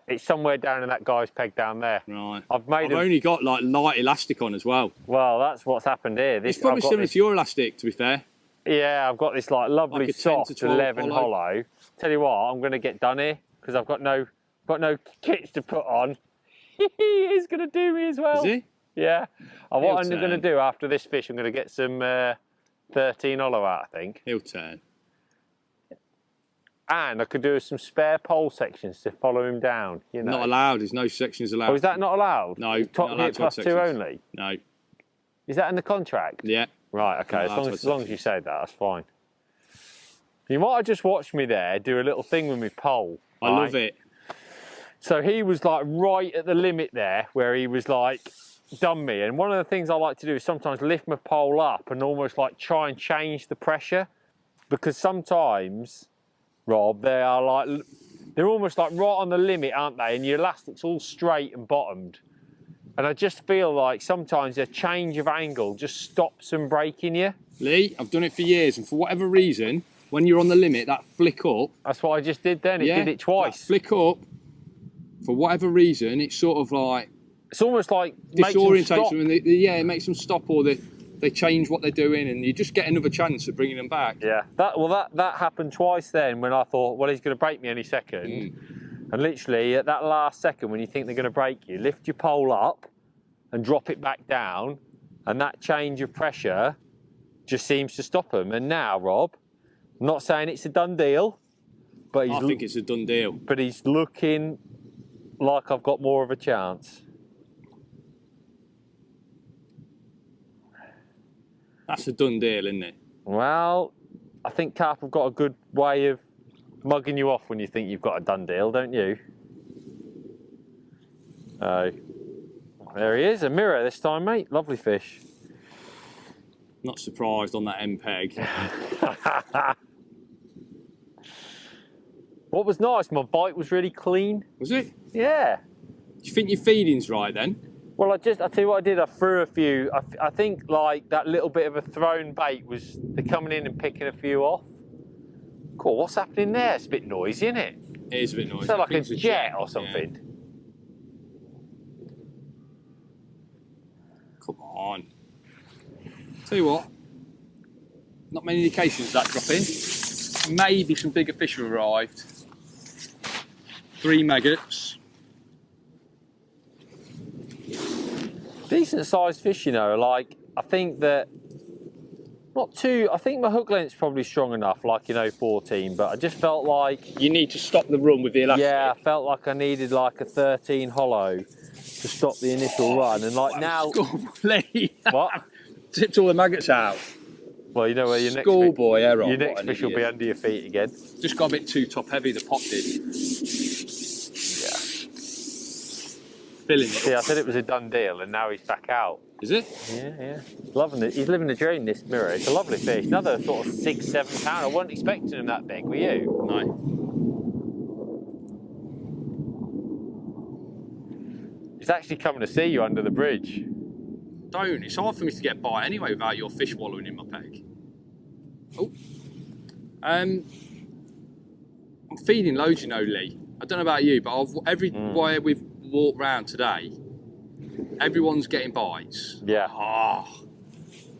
Speaker 2: It's somewhere down in that guy's peg down there.
Speaker 1: Right.
Speaker 2: I've
Speaker 1: only got like light elastic on as well.
Speaker 2: Well, that's what's happened here.
Speaker 1: It's probably similar to your elastic, to be fair.
Speaker 2: Yeah, I've got this like lovely
Speaker 1: like
Speaker 2: soft 11 hollow. Tell you what, I'm going to get done here because I've got no kits to put on. He's going to do me as well.
Speaker 1: Is he?
Speaker 2: Yeah. What I'm going to do after this fish, I'm going to get some 13 hollow out, I think.
Speaker 1: He'll turn.
Speaker 2: And I could do some spare pole sections to follow him down. You know.
Speaker 1: Not allowed. There's no sections allowed.
Speaker 2: Oh, is that not allowed?
Speaker 1: No.
Speaker 2: Top hit plus 2 only?
Speaker 1: No.
Speaker 2: Is that in the contract?
Speaker 1: Yeah.
Speaker 2: Right, okay, as long as you say that, that's fine. You might have just watched me there do a little thing with my pole.
Speaker 1: I love it.
Speaker 2: So he was like right at the limit there where he was like done me. And one of the things I like to do is sometimes lift my pole up and almost like try and change the pressure. Because sometimes, Rob, they're almost like right on the limit, aren't they? And your elastic's all straight and bottomed. And I just feel like sometimes a change of angle just stops them breaking you.
Speaker 1: Lee, I've done it for years, and for whatever reason, when you're on the limit, that flick up.
Speaker 2: That's what I just did then. It did it twice.
Speaker 1: That flick up, for whatever reason, it's sort of like.
Speaker 2: It's almost like
Speaker 1: disorientates them, and it makes them stop, or they change what they're doing, and you just get another chance at bringing them back.
Speaker 2: Yeah. That happened twice then when I thought, well, he's going to break me any second. And literally at that last second when you think they're going to break you, lift your pole up and drop it back down, and that change of pressure just seems to stop them. And now, Rob, I'm not saying it's a done deal, but I
Speaker 1: think it's a done deal.
Speaker 2: But he's looking like I've got more of a chance.
Speaker 1: That's a done deal, isn't it?
Speaker 2: Well, I think carp have got a good way of mugging you off when you think you've got a done deal, don't you? There he is, a mirror this time, mate. Lovely fish.
Speaker 1: Not surprised on that end peg.
Speaker 2: What was nice, my bite was really clean.
Speaker 1: Was it?
Speaker 2: Yeah.
Speaker 1: Do you think your feeding's right then?
Speaker 2: Well, I tell you what I did, I threw a few. I think like that little bit of a thrown bait was they're coming in and picking a few off. Cool, what's happening there? It's a bit noisy, isn't it?
Speaker 1: It is a bit noisy.
Speaker 2: It's like a jet or something.
Speaker 1: Yeah. Come on. Tell you what, not many indications of that dropping. Maybe some bigger fish have arrived. 3 maggots.
Speaker 2: Decent sized fish, you know, like, I think that, I think my hook length's probably strong enough, like, 14, but I just felt like...
Speaker 1: You need to stop the run with the elastic.
Speaker 2: Yeah, I felt like I needed like a 13 hollow to stop the initial run, and like now... What?
Speaker 1: Tipped all the maggots out.
Speaker 2: Well, you know where your
Speaker 1: Schoolboy error.
Speaker 2: Your next fish will be under your feet again.
Speaker 1: Just got a bit too top heavy, the pot did.
Speaker 2: Yeah.
Speaker 1: filling it.
Speaker 2: See, I said it was a done deal, and now he's back out.
Speaker 1: Is it?
Speaker 2: Yeah, yeah. Loving it. He's living the dream, this mirror. It's a lovely fish. Another sort of 6, 7 pound. I wasn't expecting him that big, were you?
Speaker 1: No.
Speaker 2: He's actually coming to see you under the bridge.
Speaker 1: Don't. It's hard for me to get by anyway without your fish wallowing in my peg. Oh. I'm feeding loads, you know, Lee. I don't know about you, but everywhere we've walked round today, everyone's getting bites.
Speaker 2: Yeah.
Speaker 1: Oh,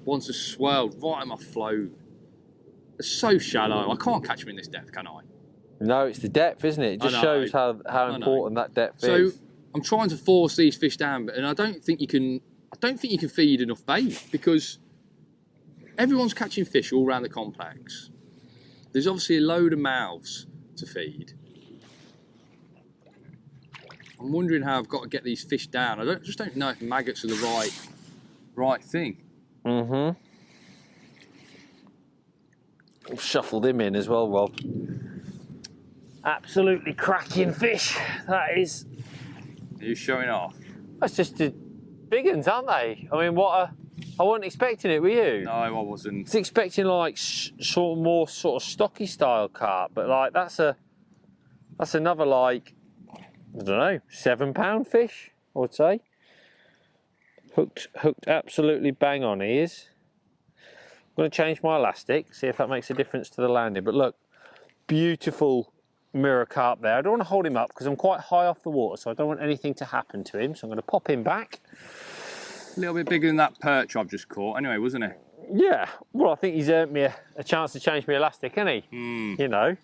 Speaker 1: one's just swirled right at my float. It's so shallow. I can't catch them in this depth, can I?
Speaker 2: No, it's the depth, isn't it? It just shows how important that depth is.
Speaker 1: So I'm trying to force these fish down, and I don't think you can. I don't think you can feed enough bait because everyone's catching fish all around the complex. There's obviously a load of mouths to feed. I'm wondering how I've got to get these fish down. I just don't know if maggots are the right thing.
Speaker 2: Mm-hmm. Shuffled him in as well, Rob. Absolutely cracking fish, that is.
Speaker 1: Are you showing off?
Speaker 2: That's just the big ones, aren't they? I mean, I wasn't expecting it, were you?
Speaker 1: No, I wasn't.
Speaker 2: I was expecting like more sort of stocky style carp, but like that's another like, I don't know, 7 pound fish, I would say. Hooked absolutely bang on he is. I'm going to change my elastic, see if that makes a difference to the landing. But look, beautiful mirror carp there. I don't want to hold him up because I'm quite high off the water, so I don't want anything to happen to him. So I'm going to pop him back.
Speaker 1: A little bit bigger than that perch I've just caught anyway, wasn't it?
Speaker 2: Yeah, well, I think he's earned me a chance to change my elastic, hasn't he? You know.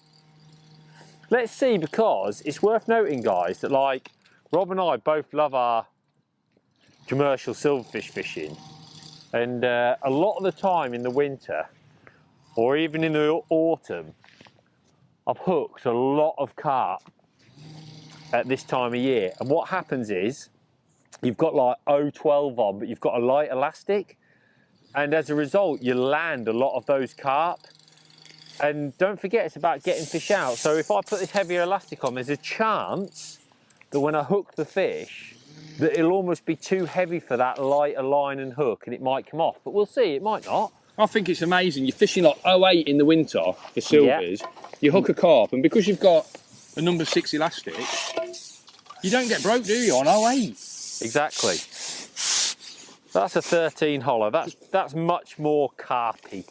Speaker 2: Let's see, because it's worth noting, guys, that like Rob and I both love our commercial silverfish fishing, and a lot of the time in the winter or even in the autumn, I've hooked a lot of carp at this time of year. And what happens is you've got like 012 on, but you've got a light elastic, and as a result you land a lot of those carp. And don't forget, it's about getting fish out. So if I put this heavier elastic on, there's a chance that when I hook the fish, that it'll almost be too heavy for that lighter line and hook, and it might come off. But we'll see, it might not.
Speaker 1: I think it's amazing. You're fishing like 08 in the winter for silvers. You hook a carp, and because you've got a number 6 elastic, you don't get broke, do you, on 08?
Speaker 2: Exactly. That's a 13 hollow. That's much more carpy.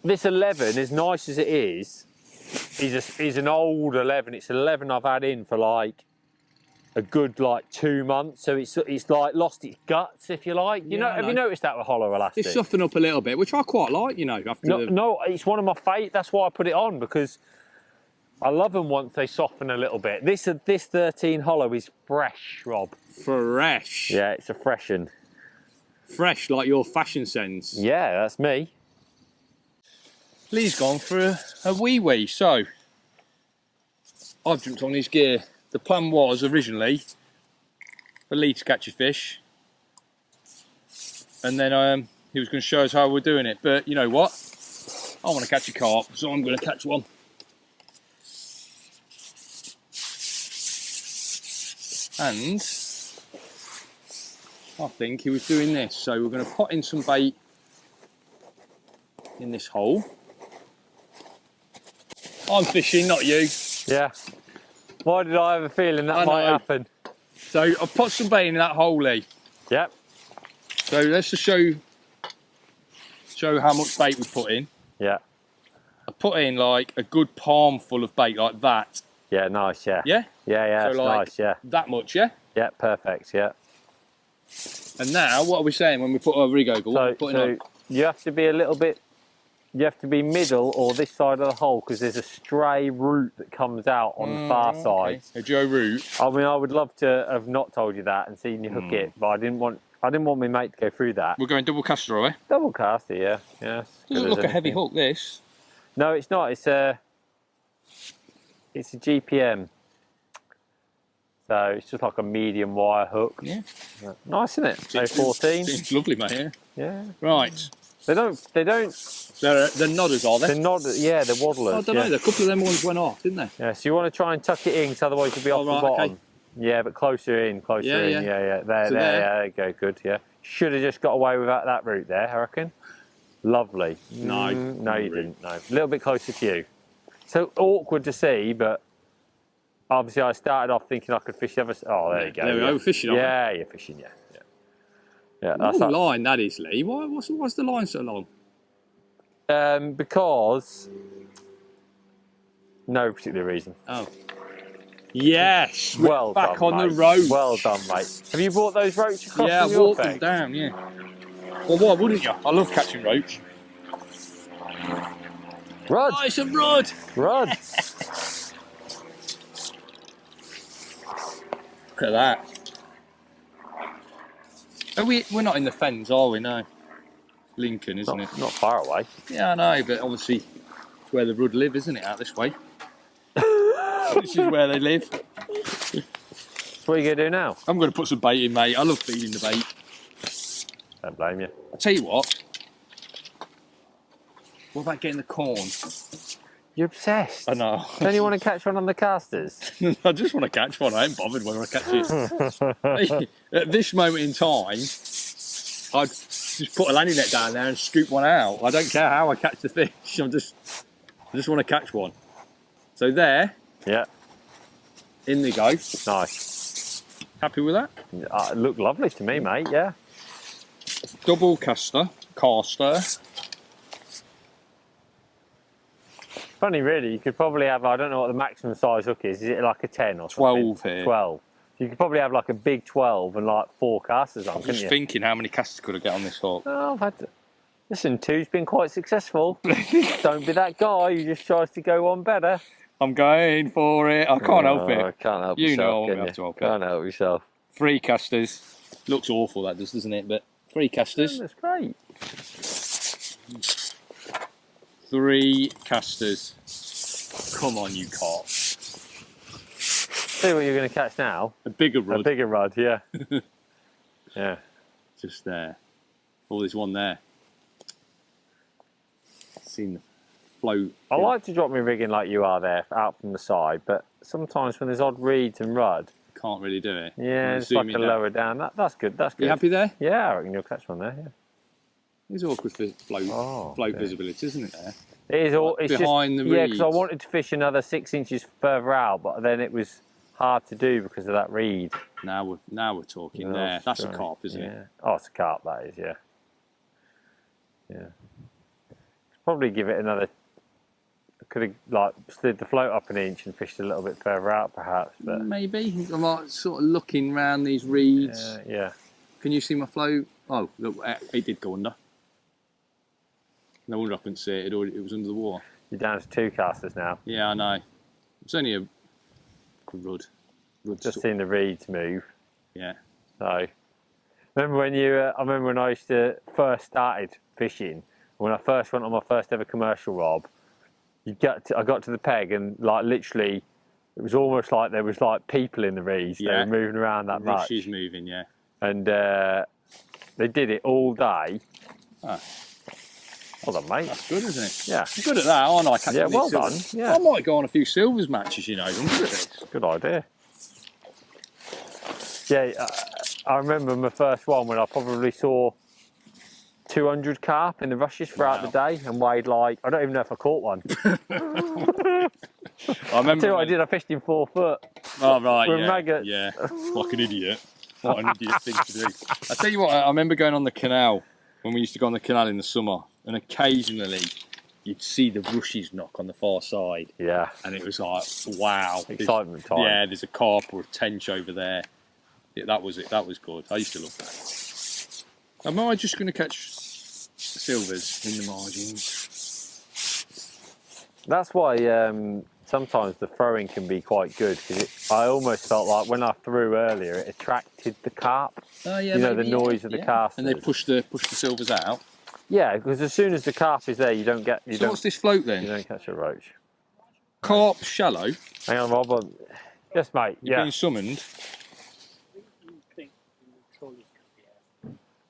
Speaker 2: This 11, as nice as it is an old 11. It's an 11 I've had in for like a good like 2 months. So it's like lost its guts, if you like. You know, have you noticed that with hollow elastic?
Speaker 1: It's softened up a little bit, which I quite like, you know.
Speaker 2: No, it's one of my favourites. That's why I put it on, because I love them once they soften a little bit. This 13 hollow is fresh, Rob.
Speaker 1: Fresh.
Speaker 2: Yeah, it's a fresh one.
Speaker 1: Fresh, like your fashion sense.
Speaker 2: Yeah, that's me.
Speaker 1: Lee's gone for a wee. So I've jumped on his gear. The plan was originally for Lee to catch a fish, and then he was going to show us how we're doing it. But you know what? I want to catch a carp, so I'm going to catch one. And I think he was doing this. So we're going to put in some bait in this hole. I'm fishing, not you.
Speaker 2: Yeah. Why did I have a feeling that might happen?
Speaker 1: So I've put some bait in that hole, Lee.
Speaker 2: Yep.
Speaker 1: So let's just show how much bait we put in.
Speaker 2: Yeah.
Speaker 1: I put in like a good palm full of bait like that.
Speaker 2: Yeah, nice, yeah.
Speaker 1: Yeah?
Speaker 2: Yeah,
Speaker 1: So
Speaker 2: it's
Speaker 1: like
Speaker 2: nice, yeah.
Speaker 1: that much, yeah?
Speaker 2: Yeah, perfect, yeah.
Speaker 1: And now, what are we saying when we put our rig over? What are we putting on?
Speaker 2: You have to be a little bit, you have to be middle or this side of the hole, because there's a stray root that comes out on the far side.
Speaker 1: A Joe root.
Speaker 2: I mean, I would love to have not told you that and seen you hook it, but I didn't want my mate to go through that.
Speaker 1: We're going double caster, are we?
Speaker 2: Double caster, yeah. Yeah.
Speaker 1: Doesn't look a heavy hook, this.
Speaker 2: No, it's not. It's a GPM. So it's just like a medium wire hook.
Speaker 1: Yeah.
Speaker 2: Nice, isn't it? So 14.
Speaker 1: Seems lovely, mate. Yeah.
Speaker 2: Yeah.
Speaker 1: Right.
Speaker 2: They don't.
Speaker 1: They're nodders, are they?
Speaker 2: They're nodders. Yeah, they're waddlers.
Speaker 1: I don't know. A couple of them ones went off, didn't they?
Speaker 2: Yeah. So you want to try and tuck it in, because otherwise you'll be off the bottom. Okay. Yeah, but closer in,
Speaker 1: Yeah.
Speaker 2: in. Yeah. There,
Speaker 1: So
Speaker 2: there,
Speaker 1: there.
Speaker 2: yeah, there you go, good, yeah. Should have just got away without that route there, I reckon. Lovely.
Speaker 1: No,
Speaker 2: No, you
Speaker 1: route.
Speaker 2: didn't, no. A little bit closer to you. So awkward to see, but obviously I started off thinking I could fish the other side. Oh, there you go.
Speaker 1: There we
Speaker 2: yeah.
Speaker 1: go, we're fishing, aren't we?
Speaker 2: Yeah, you're fishing, yeah. Yeah,
Speaker 1: Long
Speaker 2: that's that.
Speaker 1: line that is, Lee. What's the line so long?
Speaker 2: Because no particular reason.
Speaker 1: Oh. Yes,
Speaker 2: Well
Speaker 1: back
Speaker 2: done,
Speaker 1: on
Speaker 2: mate.
Speaker 1: the road.
Speaker 2: Well done, mate. Have you brought those roach across
Speaker 1: Yeah,
Speaker 2: from
Speaker 1: I
Speaker 2: your
Speaker 1: walked them
Speaker 2: peg?
Speaker 1: down, yeah. Well, why wouldn't you? I love catching roach.
Speaker 2: Rod!
Speaker 1: Oh, it's a rod!
Speaker 2: Rod!
Speaker 1: Look at that. We're not in the fens, are we? No. Lincoln, isn't it?
Speaker 2: Not far away.
Speaker 1: Yeah, I know, but obviously it's where the rudd live, isn't it, out this way? This is where they live.
Speaker 2: So what are you going to do now?
Speaker 1: I'm going to put some bait in, mate. I love feeding the bait.
Speaker 2: Don't blame you.
Speaker 1: I'll tell you what. What about getting the corn?
Speaker 2: You're obsessed.
Speaker 1: I know.
Speaker 2: Don't you want to catch one on the casters?
Speaker 1: I just want to catch one. I ain't bothered whether I catch it. At this moment in time, I'd just put a landing net down there and scoop one out. I don't care how I catch the fish. I just want to catch one. So there,
Speaker 2: Yeah.
Speaker 1: in they go.
Speaker 2: Nice.
Speaker 1: Happy with that?
Speaker 2: It looked lovely to me, mate, yeah.
Speaker 1: Double caster.
Speaker 2: Funny, really, you could probably have, I don't know what the maximum size hook is. Is it like a 10 or something?
Speaker 1: 12 here.
Speaker 2: 12. You could probably have like a big 12 and like 4 casters on,
Speaker 1: I'm
Speaker 2: couldn't
Speaker 1: just
Speaker 2: you?
Speaker 1: thinking how many casters could I get on this hook.
Speaker 2: Oh, I've had listen, 2's been quite successful. Don't be that guy who just tries to go on better.
Speaker 1: I'm going for it. I can't help
Speaker 2: I
Speaker 1: it.
Speaker 2: can't help
Speaker 1: You
Speaker 2: yourself,
Speaker 1: know I
Speaker 2: can
Speaker 1: have
Speaker 2: you?
Speaker 1: to help it.
Speaker 2: Can't help yourself.
Speaker 1: 3 casters. Looks awful, that does, doesn't it? But 3 casters.
Speaker 2: That's great.
Speaker 1: 3 casters. Come on, you carp.
Speaker 2: See what you're going to catch now.
Speaker 1: A bigger rod.
Speaker 2: A bigger rod, yeah. Yeah.
Speaker 1: Just there. Oh, there's one there. Seen the float.
Speaker 2: I like to drop my rigging like you are there, out from the side, but sometimes when there's odd reeds and rudd,
Speaker 1: Can't really do it.
Speaker 2: yeah, it's like a lower down. That's good. That's good.
Speaker 1: You happy there?
Speaker 2: Yeah, I reckon you'll catch one there. Yeah.
Speaker 1: It's awkward for float
Speaker 2: yeah.
Speaker 1: visibility, isn't it? There.
Speaker 2: It is all.
Speaker 1: Like
Speaker 2: It's
Speaker 1: behind
Speaker 2: just,
Speaker 1: the
Speaker 2: yeah, because I
Speaker 1: reeds.
Speaker 2: wanted to fish another 6 inches further out, but then it was hard to do because of that reed.
Speaker 1: Now we're talking
Speaker 2: Oh,
Speaker 1: there. That's a
Speaker 2: sorry.
Speaker 1: carp, isn't
Speaker 2: Yeah.
Speaker 1: it?
Speaker 2: Oh, it's a carp. That is. Yeah. Yeah. Probably give it another. Could have like slid the float up an inch and fished a little bit further out, perhaps. But
Speaker 1: Maybe. I'm like sort of looking round these reeds.
Speaker 2: yeah.
Speaker 1: Can you see my float? Oh, look, it did go under. No wonder I couldn't see it. It was under the water.
Speaker 2: You're down to 2 casters now.
Speaker 1: Yeah, I know. It's only a rud.
Speaker 2: Just seen the reeds move.
Speaker 1: Yeah.
Speaker 2: So, remember when you? I remember when I used to first started fishing. When I first went on my first ever commercial rob, I got to the peg and like literally, it was almost like there was like people in the reeds.
Speaker 1: Yeah.
Speaker 2: They were moving around that much.
Speaker 1: She's moving, yeah.
Speaker 2: And they did it all day.
Speaker 1: Ah.
Speaker 2: Well done, mate.
Speaker 1: That's good, isn't it?
Speaker 2: Yeah.
Speaker 1: I'm good at that, aren't I?
Speaker 2: Yeah, well done.
Speaker 1: Silvers.
Speaker 2: Yeah.
Speaker 1: I might go on a few silvers matches, you know. I'm good at this.
Speaker 2: Good idea. Yeah, I remember my first one when I probably saw 200 carp in the rushes throughout the day and weighed like, I don't even know if I caught one.
Speaker 1: I remember.
Speaker 2: What I did, I fished in 4 foot.
Speaker 1: Oh, right,
Speaker 2: with
Speaker 1: yeah.
Speaker 2: maggots.
Speaker 1: Yeah, like an idiot. What an idiot thing to do. I tell you what, I remember going on the canal when we used to go on the canal in the summer, and occasionally you'd see the rushes knock on the far side.
Speaker 2: Yeah.
Speaker 1: And it was like, wow.
Speaker 2: Excitement time.
Speaker 1: Yeah, there's a carp or a tench over there. Yeah, that was it. That was good. I used to love that. Am I just going to catch silvers in the margins?
Speaker 2: That's why sometimes the throwing can be quite good, because I almost felt like when I threw earlier, it attracted the carp.
Speaker 1: Oh, yeah,
Speaker 2: you know,
Speaker 1: maybe,
Speaker 2: the noise of the casters.
Speaker 1: And they push the silvers out.
Speaker 2: Yeah, because as soon as the carp is there, you don't get.
Speaker 1: So what's this float then?
Speaker 2: You don't catch a roach.
Speaker 1: Carp shallow.
Speaker 2: Hang on, Rob. Yes, mate.
Speaker 1: You're
Speaker 2: Yeah.
Speaker 1: being summoned.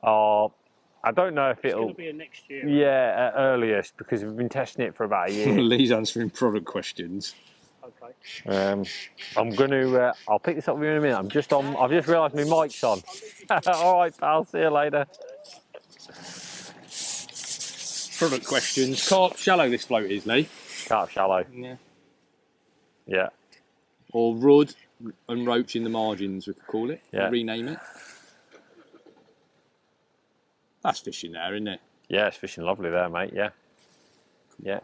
Speaker 2: Oh, I don't know if
Speaker 3: It's
Speaker 2: it'll.
Speaker 3: going to be a next year.
Speaker 2: Yeah, at earliest, because we've been testing it for about a year.
Speaker 1: Lee's answering product questions.
Speaker 3: Okay.
Speaker 2: I'm going to. I'll pick this up with you in a minute. I'm just on. I've just realised my mic's on. All right, pal. See you later.
Speaker 1: Product questions. Carp shallow this float is, Lee.
Speaker 2: Carp shallow.
Speaker 1: Yeah.
Speaker 2: Yeah.
Speaker 1: Or rudd and roach in the margins, we could call it.
Speaker 2: Yeah.
Speaker 1: Rename it. That's fishing there, isn't it?
Speaker 2: Yeah, it's fishing lovely there, mate. Yeah. Yeah.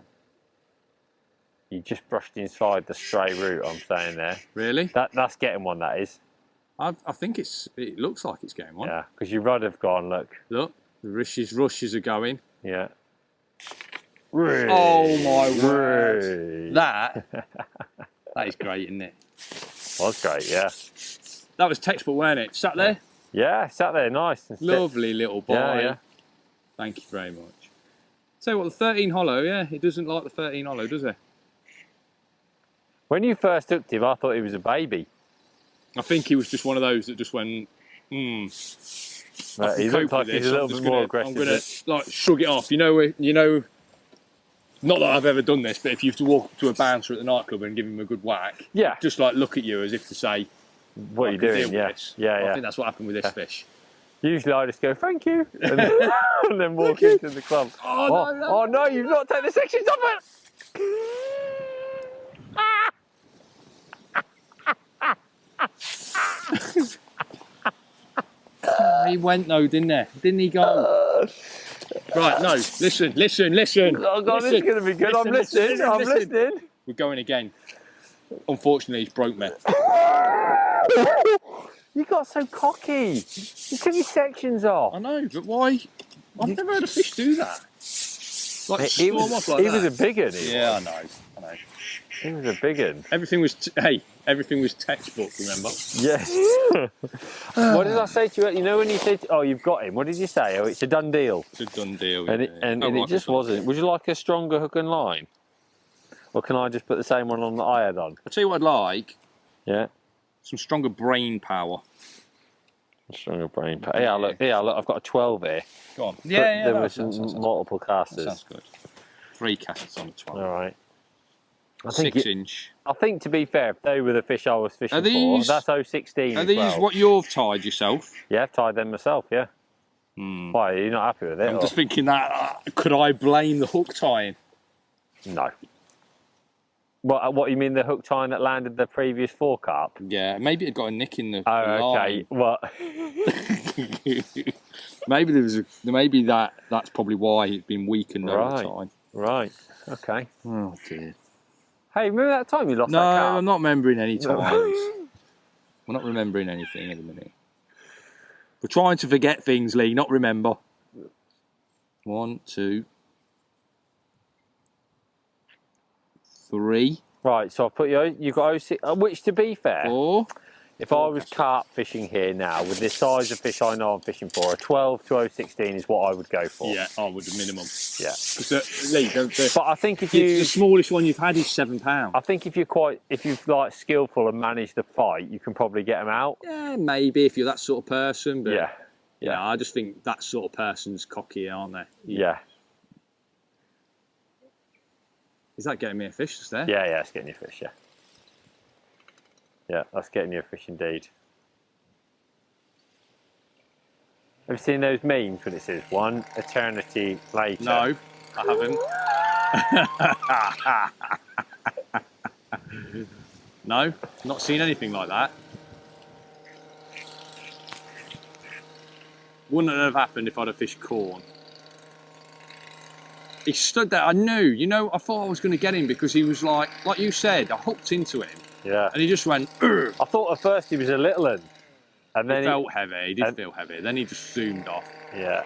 Speaker 2: You just brushed inside the stray root, I'm saying there.
Speaker 1: Really?
Speaker 2: That's getting one, that is.
Speaker 1: I think it looks like it's getting one.
Speaker 2: Yeah, because your rod have gone, look.
Speaker 1: Look, the rushes are going.
Speaker 2: Yeah.
Speaker 1: Oh my word. That is great, isn't it?
Speaker 2: Was great, yeah.
Speaker 1: That was textbook, weren't it? Sat there?
Speaker 2: Yeah, sat there nice. And
Speaker 1: Lovely little boy.
Speaker 2: Yeah.
Speaker 1: Thank you very much. Tell you what, the 13 hollow, yeah, it doesn't like the 13 hollow, does it?
Speaker 2: When you first hooked him, I thought he was a baby.
Speaker 1: I think he was just one of those that just went,
Speaker 2: But he looks like he's a little bit more aggressive.
Speaker 1: I'm going to like shrug it off. You know, not that I've ever done this, but if you have to walk up to a bouncer at the nightclub and give him a good whack,
Speaker 2: yeah,
Speaker 1: just like look at you as if to say,
Speaker 2: what are you doing? Yeah.
Speaker 1: I think that's what happened with this fish.
Speaker 2: Usually I just go, thank you, and then walk into the club. Oh no, you've not taken the sections off it!
Speaker 1: He went though, didn't he? Didn't he go? Right, no, listen.
Speaker 2: Oh God, this is going to be good. I'm listening.
Speaker 1: We're going again. Unfortunately, he's broke me.
Speaker 2: You got so cocky. You took your sections off.
Speaker 1: I know, but why? I've never had a fish do that. Like
Speaker 2: he was a big one.
Speaker 1: Yeah, I know.
Speaker 2: He was a big one.
Speaker 1: Everything was textbook, remember?
Speaker 2: Yes. What did I say to you? You know when you said, "Oh, you've got him." What did you say? Oh, it's a done deal.
Speaker 1: It's a done deal.
Speaker 2: And it just wasn't. Would you like a stronger hook and line, or can I just put the same one on that I had on?
Speaker 1: I'll tell you what I'd like.
Speaker 2: Yeah.
Speaker 1: Some stronger brain power.
Speaker 2: Stronger brain power. Yeah, look. I've got a 12 here.
Speaker 1: Go on. Yeah.
Speaker 2: There was multiple casters.
Speaker 1: That sounds good. 3 casts on a 12.
Speaker 2: All right.
Speaker 1: 6 inch.
Speaker 2: I think, to be fair, if they were the fish I was fishing for, that's 016.
Speaker 1: Are these what you've tied yourself?
Speaker 2: Yeah, I've tied them myself, yeah. Why, are you not happy with it?
Speaker 1: I'm just thinking that, could I blame the hook tying?
Speaker 2: No. What you mean, the hook tying that landed the previous 4 carp?
Speaker 1: Yeah, maybe it got a nick in the
Speaker 2: okay. What?
Speaker 1: maybe that's probably why it's been weakened over time.
Speaker 2: Right. Okay.
Speaker 1: Oh dear.
Speaker 2: Hey, remember that time you lost that carp?
Speaker 1: No, I'm not remembering any times. We're not remembering anything at the minute. We're trying to forget things, Lee, not remember. 1, 2, 3.
Speaker 2: Right, so I'll put you've got 06, which, to be fair,
Speaker 1: 4.
Speaker 2: If I was carp fishing here now, with the size of fish I know I'm fishing for, a 12 to 016 is what I would go for.
Speaker 1: Yeah, I would, the minimum.
Speaker 2: Yeah.
Speaker 1: Lee,
Speaker 2: but I think
Speaker 1: the smallest one you've had is £7.
Speaker 2: I think if you're like skillful and manage the fight, you can probably get them out.
Speaker 1: Yeah, maybe if you're that sort of person. But
Speaker 2: yeah.
Speaker 1: I just think that sort of person's cocky, aren't they?
Speaker 2: Yeah.
Speaker 1: Is that getting me a fish just there?
Speaker 2: Yeah, it's getting you a fish, yeah. Yeah, that's getting you a fish indeed. Have you seen those memes when it says 1 eternity later?
Speaker 1: No, I haven't. No, not seen anything like that. Wouldn't have happened if I'd have fished corn. He stood there, I knew, I thought I was going to get him because he was like you said, I hooked into him.
Speaker 2: Yeah.
Speaker 1: And he just went, Ugh.
Speaker 2: I thought at first he was a little one. And then
Speaker 1: he felt heavy, he did feel heavy. Then he just zoomed off.
Speaker 2: Yeah.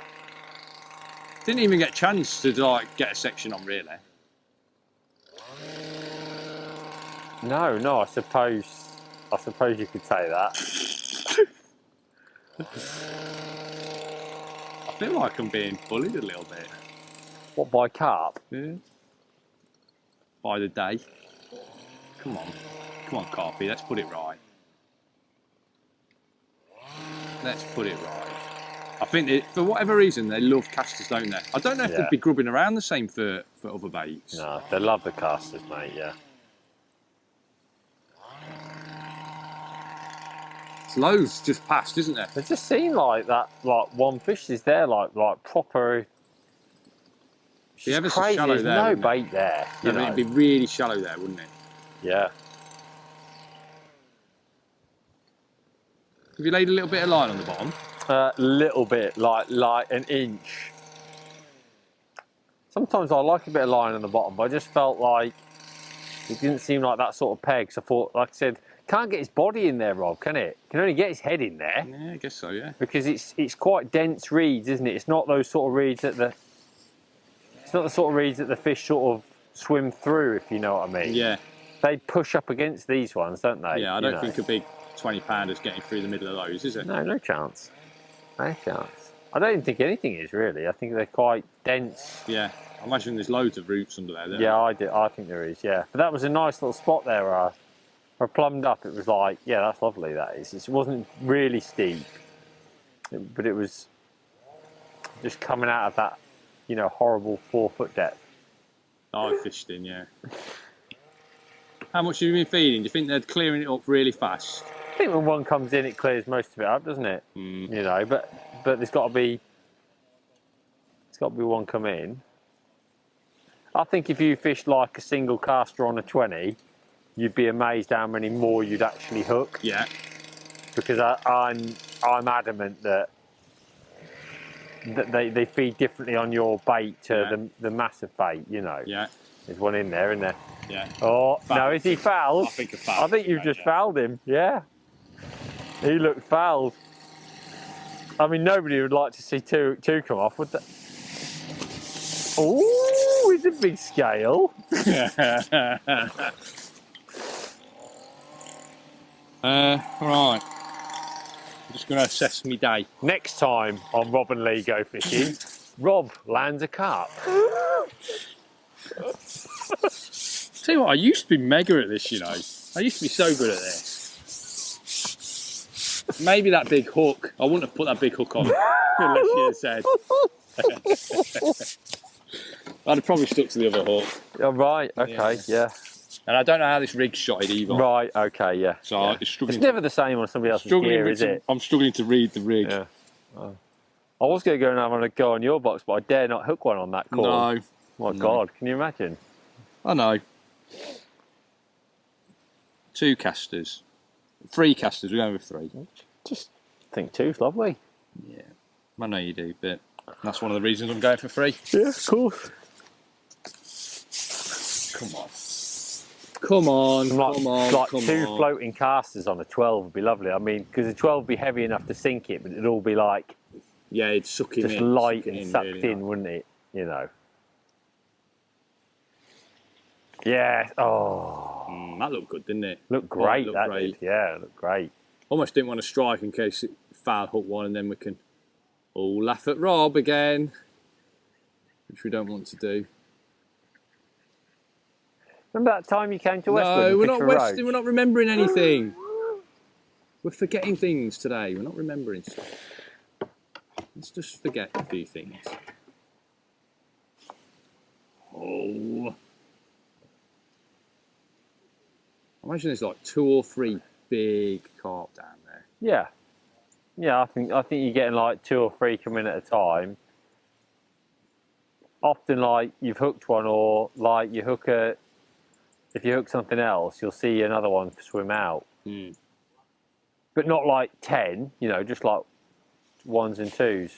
Speaker 1: Didn't even get a chance to get a section on, really.
Speaker 2: No, I suppose you could say that.
Speaker 1: I feel like I'm being bullied a little bit.
Speaker 2: What, by carp?
Speaker 1: Yeah. By the day. Come on, Carpy, let's put it right. Let's put it right. I think for whatever reason they love casters, don't they? I don't know if they'd be grubbing around the same for other baits.
Speaker 2: No, they love the casters, mate, yeah.
Speaker 1: There's loads just past, isn't there?
Speaker 2: It just seemed like that, like one fish is there, like proper. It's
Speaker 1: Be ever
Speaker 2: just
Speaker 1: so
Speaker 2: crazy.
Speaker 1: shallow
Speaker 2: There's
Speaker 1: there,
Speaker 2: no
Speaker 1: wouldn't it?
Speaker 2: bait there.
Speaker 1: I mean, it'd be really shallow there, wouldn't it?
Speaker 2: Yeah.
Speaker 1: Have you laid a little bit of line on the bottom?
Speaker 2: Little bit, like an inch. Sometimes I like a bit of line on the bottom, but I just felt like it didn't seem like that sort of peg. So I thought, like I said, can't get his body in there, Rob, can it? Can only get his head in there.
Speaker 1: Yeah, I guess so, yeah.
Speaker 2: Because it's quite dense reeds, isn't it? It's not those sort of reeds that the fish sort of swim through, if you know what I mean.
Speaker 1: Yeah.
Speaker 2: They push up against these ones, don't they?
Speaker 1: Yeah, I don't think a big 20-pounder's getting through the middle of those, is it?
Speaker 2: No, no chance. No chance. I don't even think anything is really. I think they're quite dense.
Speaker 1: Yeah. I imagine there's loads of roots under there.
Speaker 2: Yeah, I do. I think there is. Yeah, but that was a nice little spot there. Where I plumbed up. It was like, yeah, that's lovely. That is. It wasn't really steep, but it was just coming out of that, horrible 4-foot depth.
Speaker 1: I fished in, yeah. How much have you been feeding? Do you think they're clearing it up really fast?
Speaker 2: I think when one comes in, it clears most of it up, doesn't it?
Speaker 1: Mm.
Speaker 2: But there's got to be one come in. I think if you fished like a single caster on a 20, you'd be amazed how many more you'd actually hook.
Speaker 1: Yeah.
Speaker 2: Because I'm adamant that they feed differently on your bait to the massive bait.
Speaker 1: Yeah.
Speaker 2: There's one in there, isn't there?
Speaker 1: Yeah.
Speaker 2: Oh no, is he fouled?
Speaker 1: I think a foul.
Speaker 2: I think you've just fouled him. Yeah. He looked fouled. I mean, nobody would like to see two come off, would they? Oh, it's a big scale.
Speaker 1: Right. I'm just going to assess my day.
Speaker 2: Next time on Rob and Lee Go Fishing, Rob lands a carp.
Speaker 1: Tell you what, I used to be mega at this, I used to be so good at this. Maybe that big hook. I wouldn't have put that big hook on unless you had said. I'd have probably stuck to the other hook.
Speaker 2: Oh, right, okay, yeah.
Speaker 1: And I don't know how this rig's shotted either.
Speaker 2: Right, okay, yeah.
Speaker 1: So
Speaker 2: yeah. It's never the same on somebody else's gear, is it?
Speaker 1: I'm struggling to read the rig.
Speaker 2: Yeah. Oh. I was going to go and have a go on your box, but I dare not hook one on that cord.
Speaker 1: No.
Speaker 2: My God, can you imagine?
Speaker 1: I know. 2 casters. 3 casters, we're going with 3.
Speaker 2: Just think 2's lovely.
Speaker 1: Yeah, I know you do, but that's one of the reasons I'm going for 3.
Speaker 2: Yeah, of course.
Speaker 1: Come on. Come on, come on,
Speaker 2: like
Speaker 1: come
Speaker 2: 2
Speaker 1: on.
Speaker 2: floating casters on a 12 would be lovely. I mean, because the 12 would be heavy enough to sink it, but it'd all be like...
Speaker 1: Yeah, it'd suck him in.
Speaker 2: Just light and sucked
Speaker 1: really
Speaker 2: in, wouldn't it? Yeah, oh.
Speaker 1: That looked good, didn't it?
Speaker 2: Looked great,
Speaker 1: looked great.
Speaker 2: Did. Yeah, it looked great.
Speaker 1: Almost didn't want to strike in case it foul hook one and then we can all laugh at Rob again, which we don't want to do.
Speaker 2: Remember that time you came to Westwood?
Speaker 1: No, we're not Westwood. We're not remembering anything. We're forgetting things today. We're not remembering stuff. Let's just forget a few things. Oh. I imagine there's like 2 or 3 big carp down there.
Speaker 2: Yeah. Yeah, I think you're getting like 2 or 3 coming at a time. Often like you've hooked one, or like if you hook something else, you'll see another one swim out.
Speaker 1: Mm.
Speaker 2: But not like 10, just like 1s and 2s.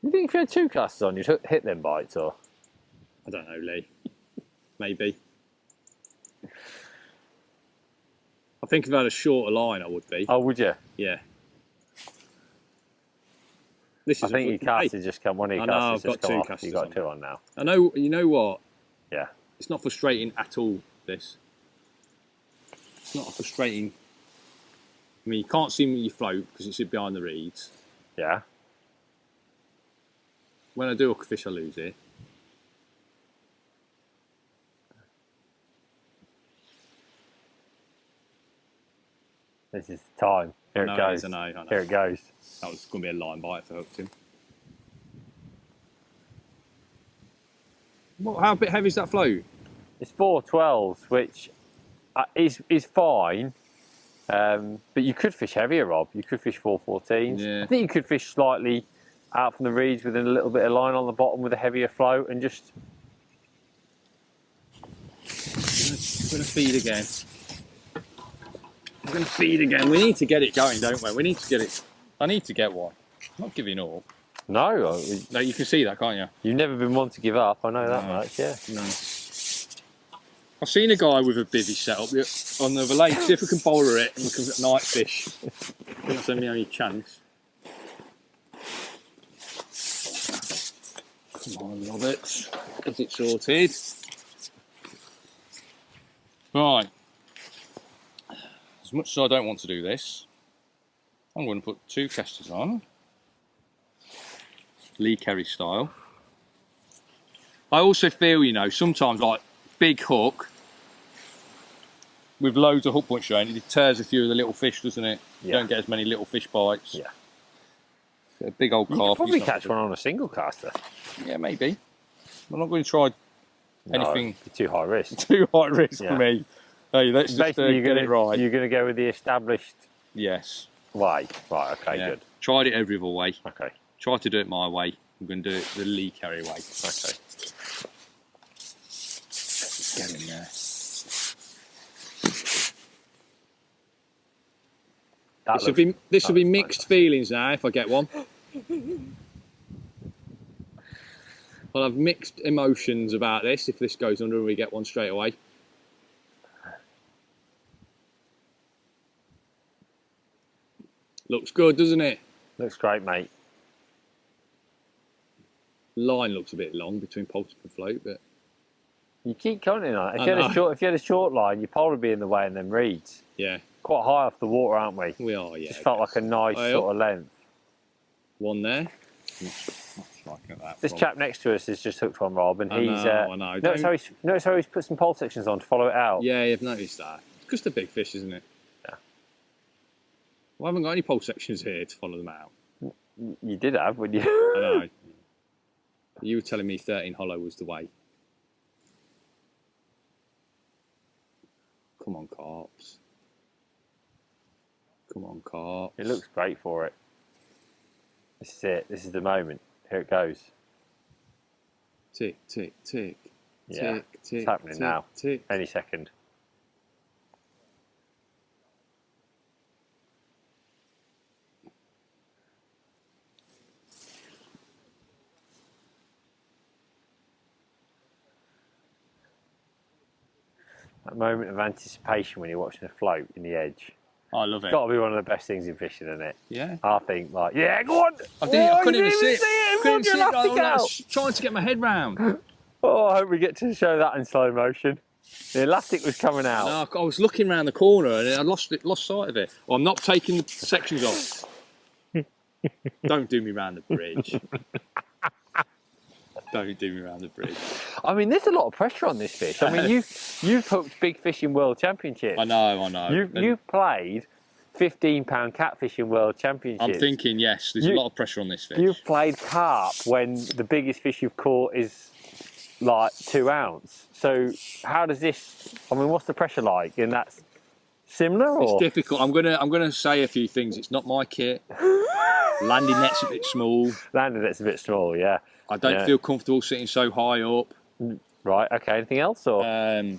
Speaker 2: You think if you had 2 casters on, you'd hit them bites, or?
Speaker 1: I don't know, Lee. Maybe. I think if I had a shorter line, I would be.
Speaker 2: Oh, would you?
Speaker 1: Yeah. This is
Speaker 2: I think your casters just come, one of your casters just come off. You've got 2 on now.
Speaker 1: I know, you know what?
Speaker 2: Yeah.
Speaker 1: It's not frustrating at all, this. It's not frustrating. I mean, you can't see me when you float because it's behind the reeds.
Speaker 2: Yeah.
Speaker 1: When I do hook a fish, I lose it.
Speaker 2: This is the time. Here it goes.
Speaker 1: I know.
Speaker 2: Here it goes.
Speaker 1: That was going to be a line bite if I hooked him. How bit heavy is that float?
Speaker 2: It's 4 12s, which is fine, But you could fish heavier, Rob. You could fish 414s.
Speaker 1: Yeah.
Speaker 2: I think you could fish slightly out from the reeds with a little bit of line on the bottom with a heavier float and just...
Speaker 1: I'm going to feed again. I'm going to feed again. We need to get it going, don't we? We need to get it. I need to get one. I'm not giving up.
Speaker 2: No.
Speaker 1: No, you can see that, can't you?
Speaker 2: You've never been one to give up. I know that
Speaker 1: No.
Speaker 2: much, yeah.
Speaker 1: No. I've seen a guy with a bivvy set up on the other lake. See if we can boulder it and we can get night fish. I think that's the only chance. Come on, Roberts. Is it sorted? Right. As much as I don't want to do this, I'm going to put 2 casters on. Lee Kerry style. I also feel, you know, sometimes like big hook with loads of hook point strain, it deters a few of the little fish, doesn't it? You don't get as many little fish bites.
Speaker 2: Yeah.
Speaker 1: A big old
Speaker 2: You
Speaker 1: carp.
Speaker 2: could probably catch one on a single caster.
Speaker 1: Yeah, maybe. I'm not going to try anything.
Speaker 2: No, too high risk.
Speaker 1: Too high risk for me. Hey, let's just get it right.
Speaker 2: You're going to go with the established
Speaker 1: Yes.
Speaker 2: way. Right, okay,
Speaker 1: Yeah.
Speaker 2: good.
Speaker 1: Tried it every other way.
Speaker 2: Okay.
Speaker 1: Tried to do it my way. I'm going to do it the Lee Kerry way.
Speaker 2: Okay.
Speaker 1: Get in there. This will be mixed feelings now if I get one. I'll have mixed emotions about this if this goes under and we get one straight away. Looks good, doesn't it?
Speaker 2: Looks great, mate.
Speaker 1: Line looks a bit long between pulse and float, but
Speaker 2: You keep counting on it. If you had a short line, you'd probably be in the way and then reeds.
Speaker 1: yeah,
Speaker 2: Quite high off the water, aren't we?
Speaker 1: we are. Yeah,
Speaker 2: Just felt like a nice sort of length.
Speaker 1: one there. That
Speaker 2: This chap next to us has just hooked one, Rob, and
Speaker 1: I
Speaker 2: he's.
Speaker 1: know.
Speaker 2: Notice how he's put some pole sections on to follow it out.
Speaker 1: Yeah, you've noticed that. It's just a big fish, isn't it?
Speaker 2: Yeah.
Speaker 1: Well, I haven't got any pole sections here to follow them out.
Speaker 2: You did have, wouldn't you?
Speaker 1: I know. You were telling me 13 hollow was the way. Come on, carps. Come on, carps.
Speaker 2: It looks great for it. This is it. This is the moment. Here it goes.
Speaker 1: Tick, tick, tick.
Speaker 2: Yeah,
Speaker 1: Tick, tick,
Speaker 2: it's happening
Speaker 1: tick,
Speaker 2: now.
Speaker 1: Tick.
Speaker 2: Any second. That moment of anticipation when you're watching a float in the edge.
Speaker 1: I love it.
Speaker 2: It's got to be one of the best things in fishing, isn't it?
Speaker 1: Yeah.
Speaker 2: I think, like, yeah, go on.
Speaker 1: I couldn't even see it.
Speaker 2: Couldn't
Speaker 1: Couldn't see it. I was trying to get my head round.
Speaker 2: Oh, I hope we get to show that in slow motion. The elastic was coming out.
Speaker 1: No, I was looking round the corner and I lost sight of it. Well, I'm not taking the sections off. Don't do me round the bridge. Don't do me round the bridge.
Speaker 2: I mean, there's a lot of pressure on this fish. I mean, you've hooked big fish in world championships.
Speaker 1: I know.
Speaker 2: You've played 15-pound catfishing world championships.
Speaker 1: I'm thinking, yes, there's a lot of pressure on this fish.
Speaker 2: You've played carp when the biggest fish you've caught is like 2 ounce. So how does this? I mean, what's the pressure like? And that's similar, or
Speaker 1: it's difficult. I'm gonna say a few things. It's not my kit. Landing net's a bit small.
Speaker 2: Landing net's a bit small, yeah.
Speaker 1: I don't feel comfortable sitting so high up.
Speaker 2: Right. Okay. Anything else, or do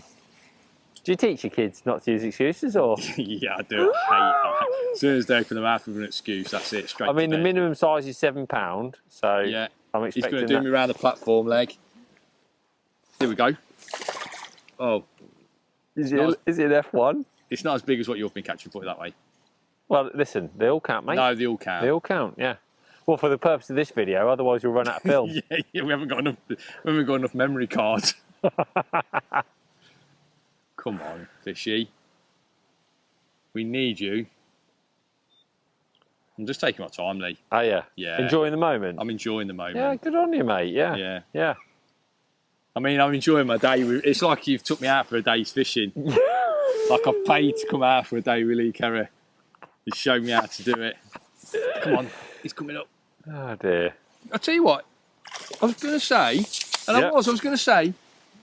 Speaker 2: you teach your kids not to use excuses, or?
Speaker 1: Yeah, I do. I hate. As soon as they open their mouth with an excuse, that's it. Straight.
Speaker 2: I mean,
Speaker 1: to
Speaker 2: the
Speaker 1: bed.
Speaker 2: minimum size is 7 pound, so
Speaker 1: yeah,
Speaker 2: I'm
Speaker 1: he's
Speaker 2: expecting
Speaker 1: going to do me around the platform leg. Here we go. Oh,
Speaker 2: Is it an F1?
Speaker 1: it's not as big as what you've been catching, put it that way.
Speaker 2: Well, listen, they all count, mate.
Speaker 1: No, they all count.
Speaker 2: They all count, yeah. Well, for the purpose of this video, otherwise we'll run out of film.
Speaker 1: yeah, we haven't got enough memory cards. Come on, fishy. We need you. I'm just taking my time, Lee.
Speaker 2: Oh, yeah?
Speaker 1: Yeah.
Speaker 2: Enjoying the moment?
Speaker 1: I'm enjoying the moment.
Speaker 2: Yeah, good on you, mate, yeah.
Speaker 1: Yeah.
Speaker 2: Yeah.
Speaker 1: I mean, I'm enjoying my day. It's like you've took me out for a day's fishing. Like I've paid to come out for a day with Lee Kerry. You showed me how to do it. Come on, he's coming up.
Speaker 2: Oh, dear.
Speaker 1: I'll tell you what, I was going to say, and I was going to say,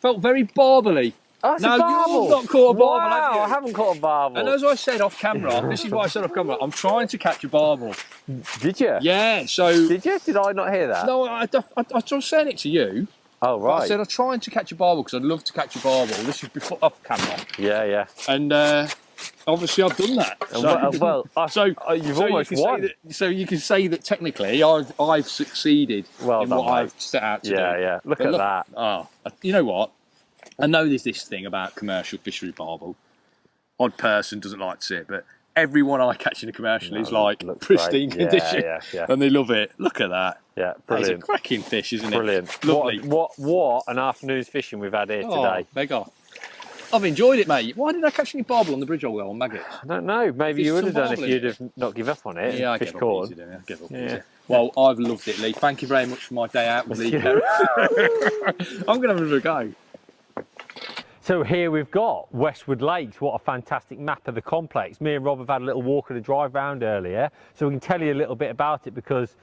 Speaker 1: felt very barbally.
Speaker 2: Oh, it's
Speaker 1: No,
Speaker 2: a barbel.
Speaker 1: you've not caught a barbel, have
Speaker 2: Wow,
Speaker 1: you?
Speaker 2: I haven't caught a barbel.
Speaker 1: And as I said off camera, this is what I said off camera, I'm trying to catch a barbel.
Speaker 2: Did you?
Speaker 1: Yeah, so...
Speaker 2: Did you? Did I not hear that?
Speaker 1: No, I was saying it to you.
Speaker 2: Oh,
Speaker 1: But I
Speaker 2: right.
Speaker 1: said I'm trying to catch a barbel because I'd love to catch a barbel. This is before off camera.
Speaker 2: Yeah, yeah.
Speaker 1: And obviously I've done that.
Speaker 2: You've almost won.
Speaker 1: So you can say that technically I've succeeded in
Speaker 2: Done,
Speaker 1: what
Speaker 2: mate.
Speaker 1: I've set out to do.
Speaker 2: Yeah. Look at that.
Speaker 1: Oh, you know what? I know there's this thing about commercial fishery barbel. Odd person doesn't like to see it, but everyone I catch in a commercial is like pristine condition,
Speaker 2: yeah.
Speaker 1: and they love it. Look at that.
Speaker 2: Yeah, brilliant.
Speaker 1: It's a cracking fish, isn't it?
Speaker 2: Brilliant.
Speaker 1: Lovely.
Speaker 2: What an afternoon's fishing we've had here today.
Speaker 1: Beggar. I've enjoyed it, mate. Why did I catch any barbel on the bridge on maggots?
Speaker 2: I don't know. Maybe you would have done if you'd have not give up on it.
Speaker 1: Yeah, I
Speaker 2: fish
Speaker 1: give up
Speaker 2: corn.
Speaker 1: easy, don't I? I give up easy. Well, I've loved it, Lee. Thank you very much for my day out with Lee. I'm going to have another go.
Speaker 2: So here we've got Westwood Lakes. What a fantastic map of the complex. Me and Rob have had a little walk and a drive round earlier, so we can tell you a little bit about it because,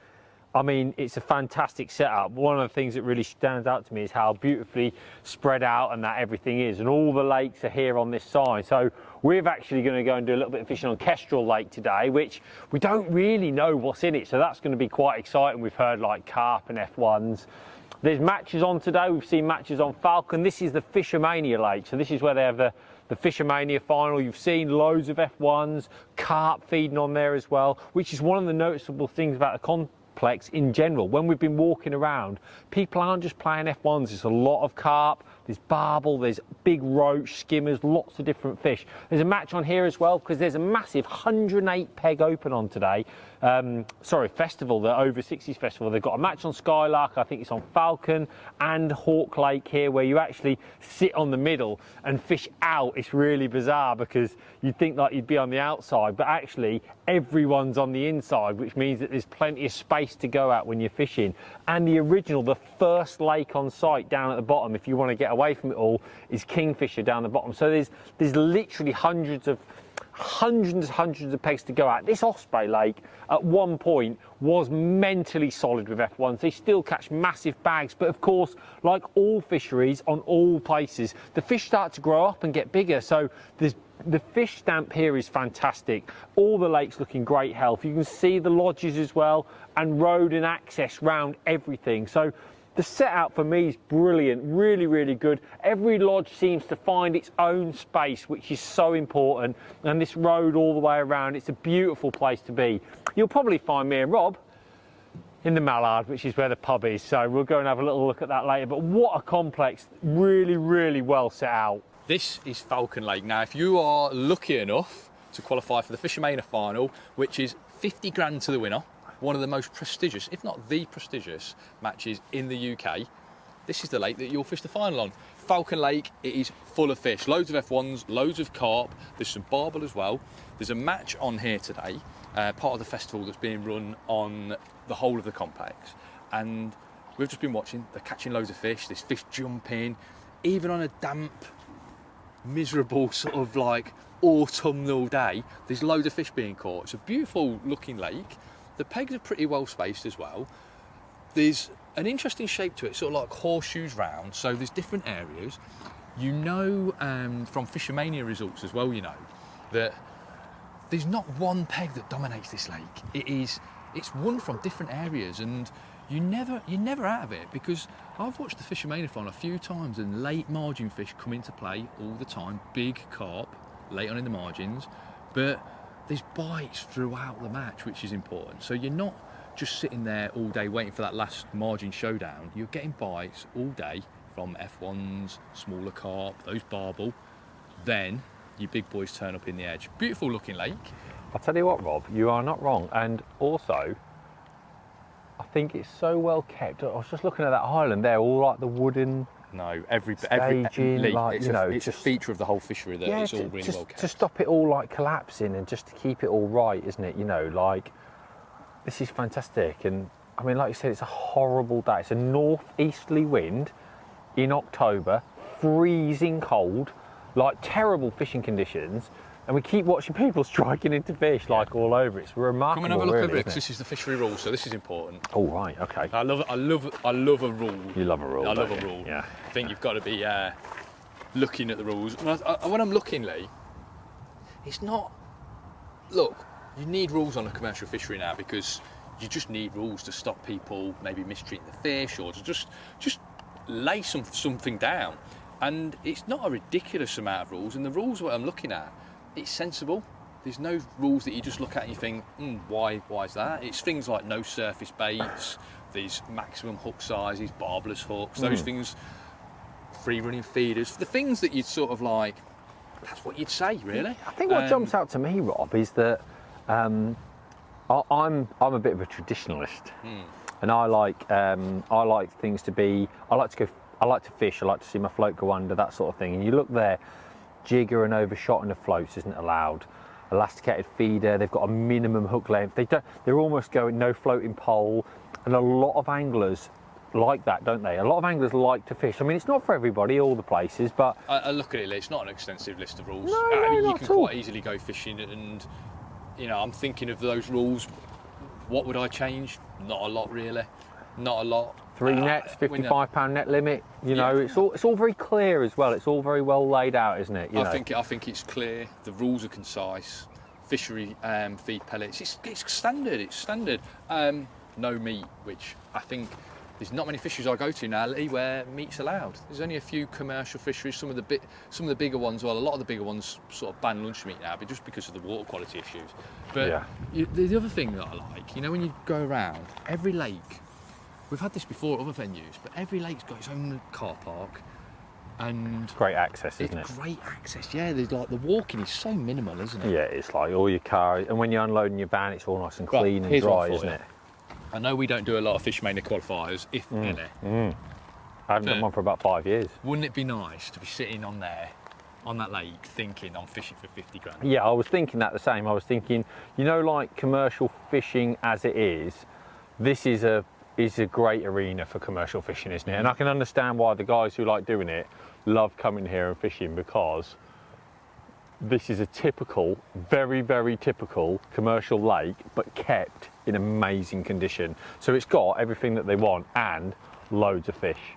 Speaker 2: I mean, it's a fantastic setup. One of the things that really stands out to me is how beautifully spread out and that everything is, and all the lakes are here on this side. So we're actually going to go and do a little bit of fishing on Kestrel Lake today, which we don't really know what's in it, so that's going to be quite exciting. We've heard like carp and F1s. There's matches on today. We've seen matches on Falcon. This is the Fishermania Lake. So this is where they have the Fishermania final. You've seen loads of F1s, carp feeding on there as well, which is one of the noticeable things about the complex in general. When we've been walking around, people aren't just playing F1s. There's a lot of carp, there's barbel, there's big roach, skimmers, lots of different fish. There's a match on here as well because there's a massive 108 peg open on today. Festival, the Over 60s festival. They've got a match on Skylark, I think it's on Falcon, and Hawk Lake here, where you actually sit on the middle and fish out. It's really bizarre because you'd think like you'd be on the outside, but actually everyone's on the inside, which means that there's plenty of space to go out when you're fishing. And the first lake on site down at the bottom, if you want to get away from it all, is Kingfisher down the bottom. So there's literally hundreds of pegs to go at. This Osprey Lake at one point was mentally solid with F1s. They still catch massive bags, but of course, like all fisheries on all places, the fish start to grow up and get bigger. So the fish stamp here is fantastic. All the lakes look in great health. You can see the lodges as well, and road and access round everything. So the setup for me is brilliant, really, really good. Every lodge seems to find its own space, which is so important. And this road all the way around, it's a beautiful place to be. You'll probably find me and Rob in the Mallard, which is where the pub is. So we'll go and have a little look at that later. But what a complex, really, really well set out.
Speaker 1: This is Falcon Lake. Now, if you are lucky enough to qualify for the Fishermania final, which is 50 grand to the winner, one of the most prestigious, if not the prestigious, matches in the UK, this is the lake that you'll fish the final on. Falcon Lake, it is full of fish. Loads of F1s, loads of carp, there's some barbel as well. There's a match on here today, part of the festival that's being run on the whole of the complex. And we've just been watching, they're catching loads of fish, there's fish jumping, even on a damp, miserable sort of like autumnal day, there's loads of fish being caught. It's a beautiful looking lake. The pegs are pretty well spaced as well. There's an interesting shape to it, sort of like horseshoes round, so there's different areas. You know, from Fishermania results as well, you know, that there's not one peg that dominates this lake. It's won from different areas, and you're never out of it, because I've watched the Fishermania final a few times and late margin fish come into play all the time, big carp, late on in the margins, but there's bites throughout the match, which is important. So you're not just sitting there all day waiting for that last margin showdown. You're getting bites all day from F1s, smaller carp, those barbel. Then your big boys turn up in the edge. Beautiful looking lake.
Speaker 2: I'll tell you what, Rob, you are not wrong. And also, I think it's so well kept. I was just looking at that island there, all like the wooden...
Speaker 1: No, every
Speaker 2: staging, like,
Speaker 1: it's a feature of the whole fishery that it's all really well kept.
Speaker 2: To stop it all like collapsing and just to keep it all right, isn't it? You know, like, this is fantastic. And I mean, like you said, it's a horrible day. It's a northeasterly wind in October, freezing cold, like terrible fishing conditions. And we keep watching people striking into fish like all over. It's remarkable.
Speaker 1: Come and have a look
Speaker 2: really,
Speaker 1: over it, because this is the fishery rule, so this is important.
Speaker 2: Oh right, okay.
Speaker 1: I love a rule.
Speaker 2: You love a rule.
Speaker 1: I love a
Speaker 2: don't
Speaker 1: rule.
Speaker 2: you? Yeah.
Speaker 1: I think you've got to be looking at the rules. And when I'm looking, Lee, it's not. Look, you need rules on a commercial fishery now because you just need rules to stop people maybe mistreating the fish or to just lay something down. And it's not a ridiculous amount of rules. And the rules what I'm looking at, it's sensible. There's no rules that you just look at and you think, why is that? It's things like no surface baits, these maximum hook sizes, barbless hooks, those things, free running feeders, the things that you'd sort of like, that's what you'd say really.
Speaker 2: I think what jumps out to me, Rob, is that I'm a bit of a traditionalist, and I like things to be. I like to fish. I like to see my float go under, that sort of thing. And you look there, jigger and overshotting of floats isn't allowed. Elasticated feeder, they've got a minimum hook length. They're almost going no floating pole, and a lot of anglers like that, don't they? A lot of anglers like to fish. I mean, it's not for everybody, all the places, but
Speaker 1: I look at it, it's not an extensive list of rules.
Speaker 2: No,
Speaker 1: you
Speaker 2: not
Speaker 1: can
Speaker 2: at all.
Speaker 1: quite easily go fishing, and you know, I'm thinking of those rules. What would I change? Not a lot, really. Not a lot.
Speaker 2: 3 nets, £55 net limit. You know, it's all very clear as well. It's all very well laid out, isn't it?
Speaker 1: I think it's clear. The rules are concise. Fishery feed pellets. It's standard. It's standard. No meat, which I think there's not many fisheries I go to now, Lee, where meat's allowed. There's only a few commercial fisheries. Some of the bigger ones. Well, a lot of the bigger ones sort of ban lunch meat now, but just because of the water quality issues. But the other thing that I like, you know, when you go around every lake. We've had this before at other venues, but every lake's got its own car park, and
Speaker 2: great access, isn't it?
Speaker 1: It's great access. Yeah, there's like the walking is so minimal, isn't it?
Speaker 2: Yeah, it's like all your car, and when you're unloading your van, it's all nice and clean and dry, isn't it?
Speaker 1: I know we don't do a lot of Fishmania qualifiers, if any.
Speaker 2: I haven't done one for about 5 years.
Speaker 1: Wouldn't it be nice to be sitting on that lake, thinking I'm fishing for 50 grand?
Speaker 2: Yeah, I was thinking that the same. I was thinking, you know, like commercial fishing as it is, this is a great arena for commercial fishing, isn't it? And I can understand why the guys who like doing it love coming here and fishing, because this is a typical, very, very typical commercial lake, but kept in amazing condition. So it's got everything that they want and loads of fish.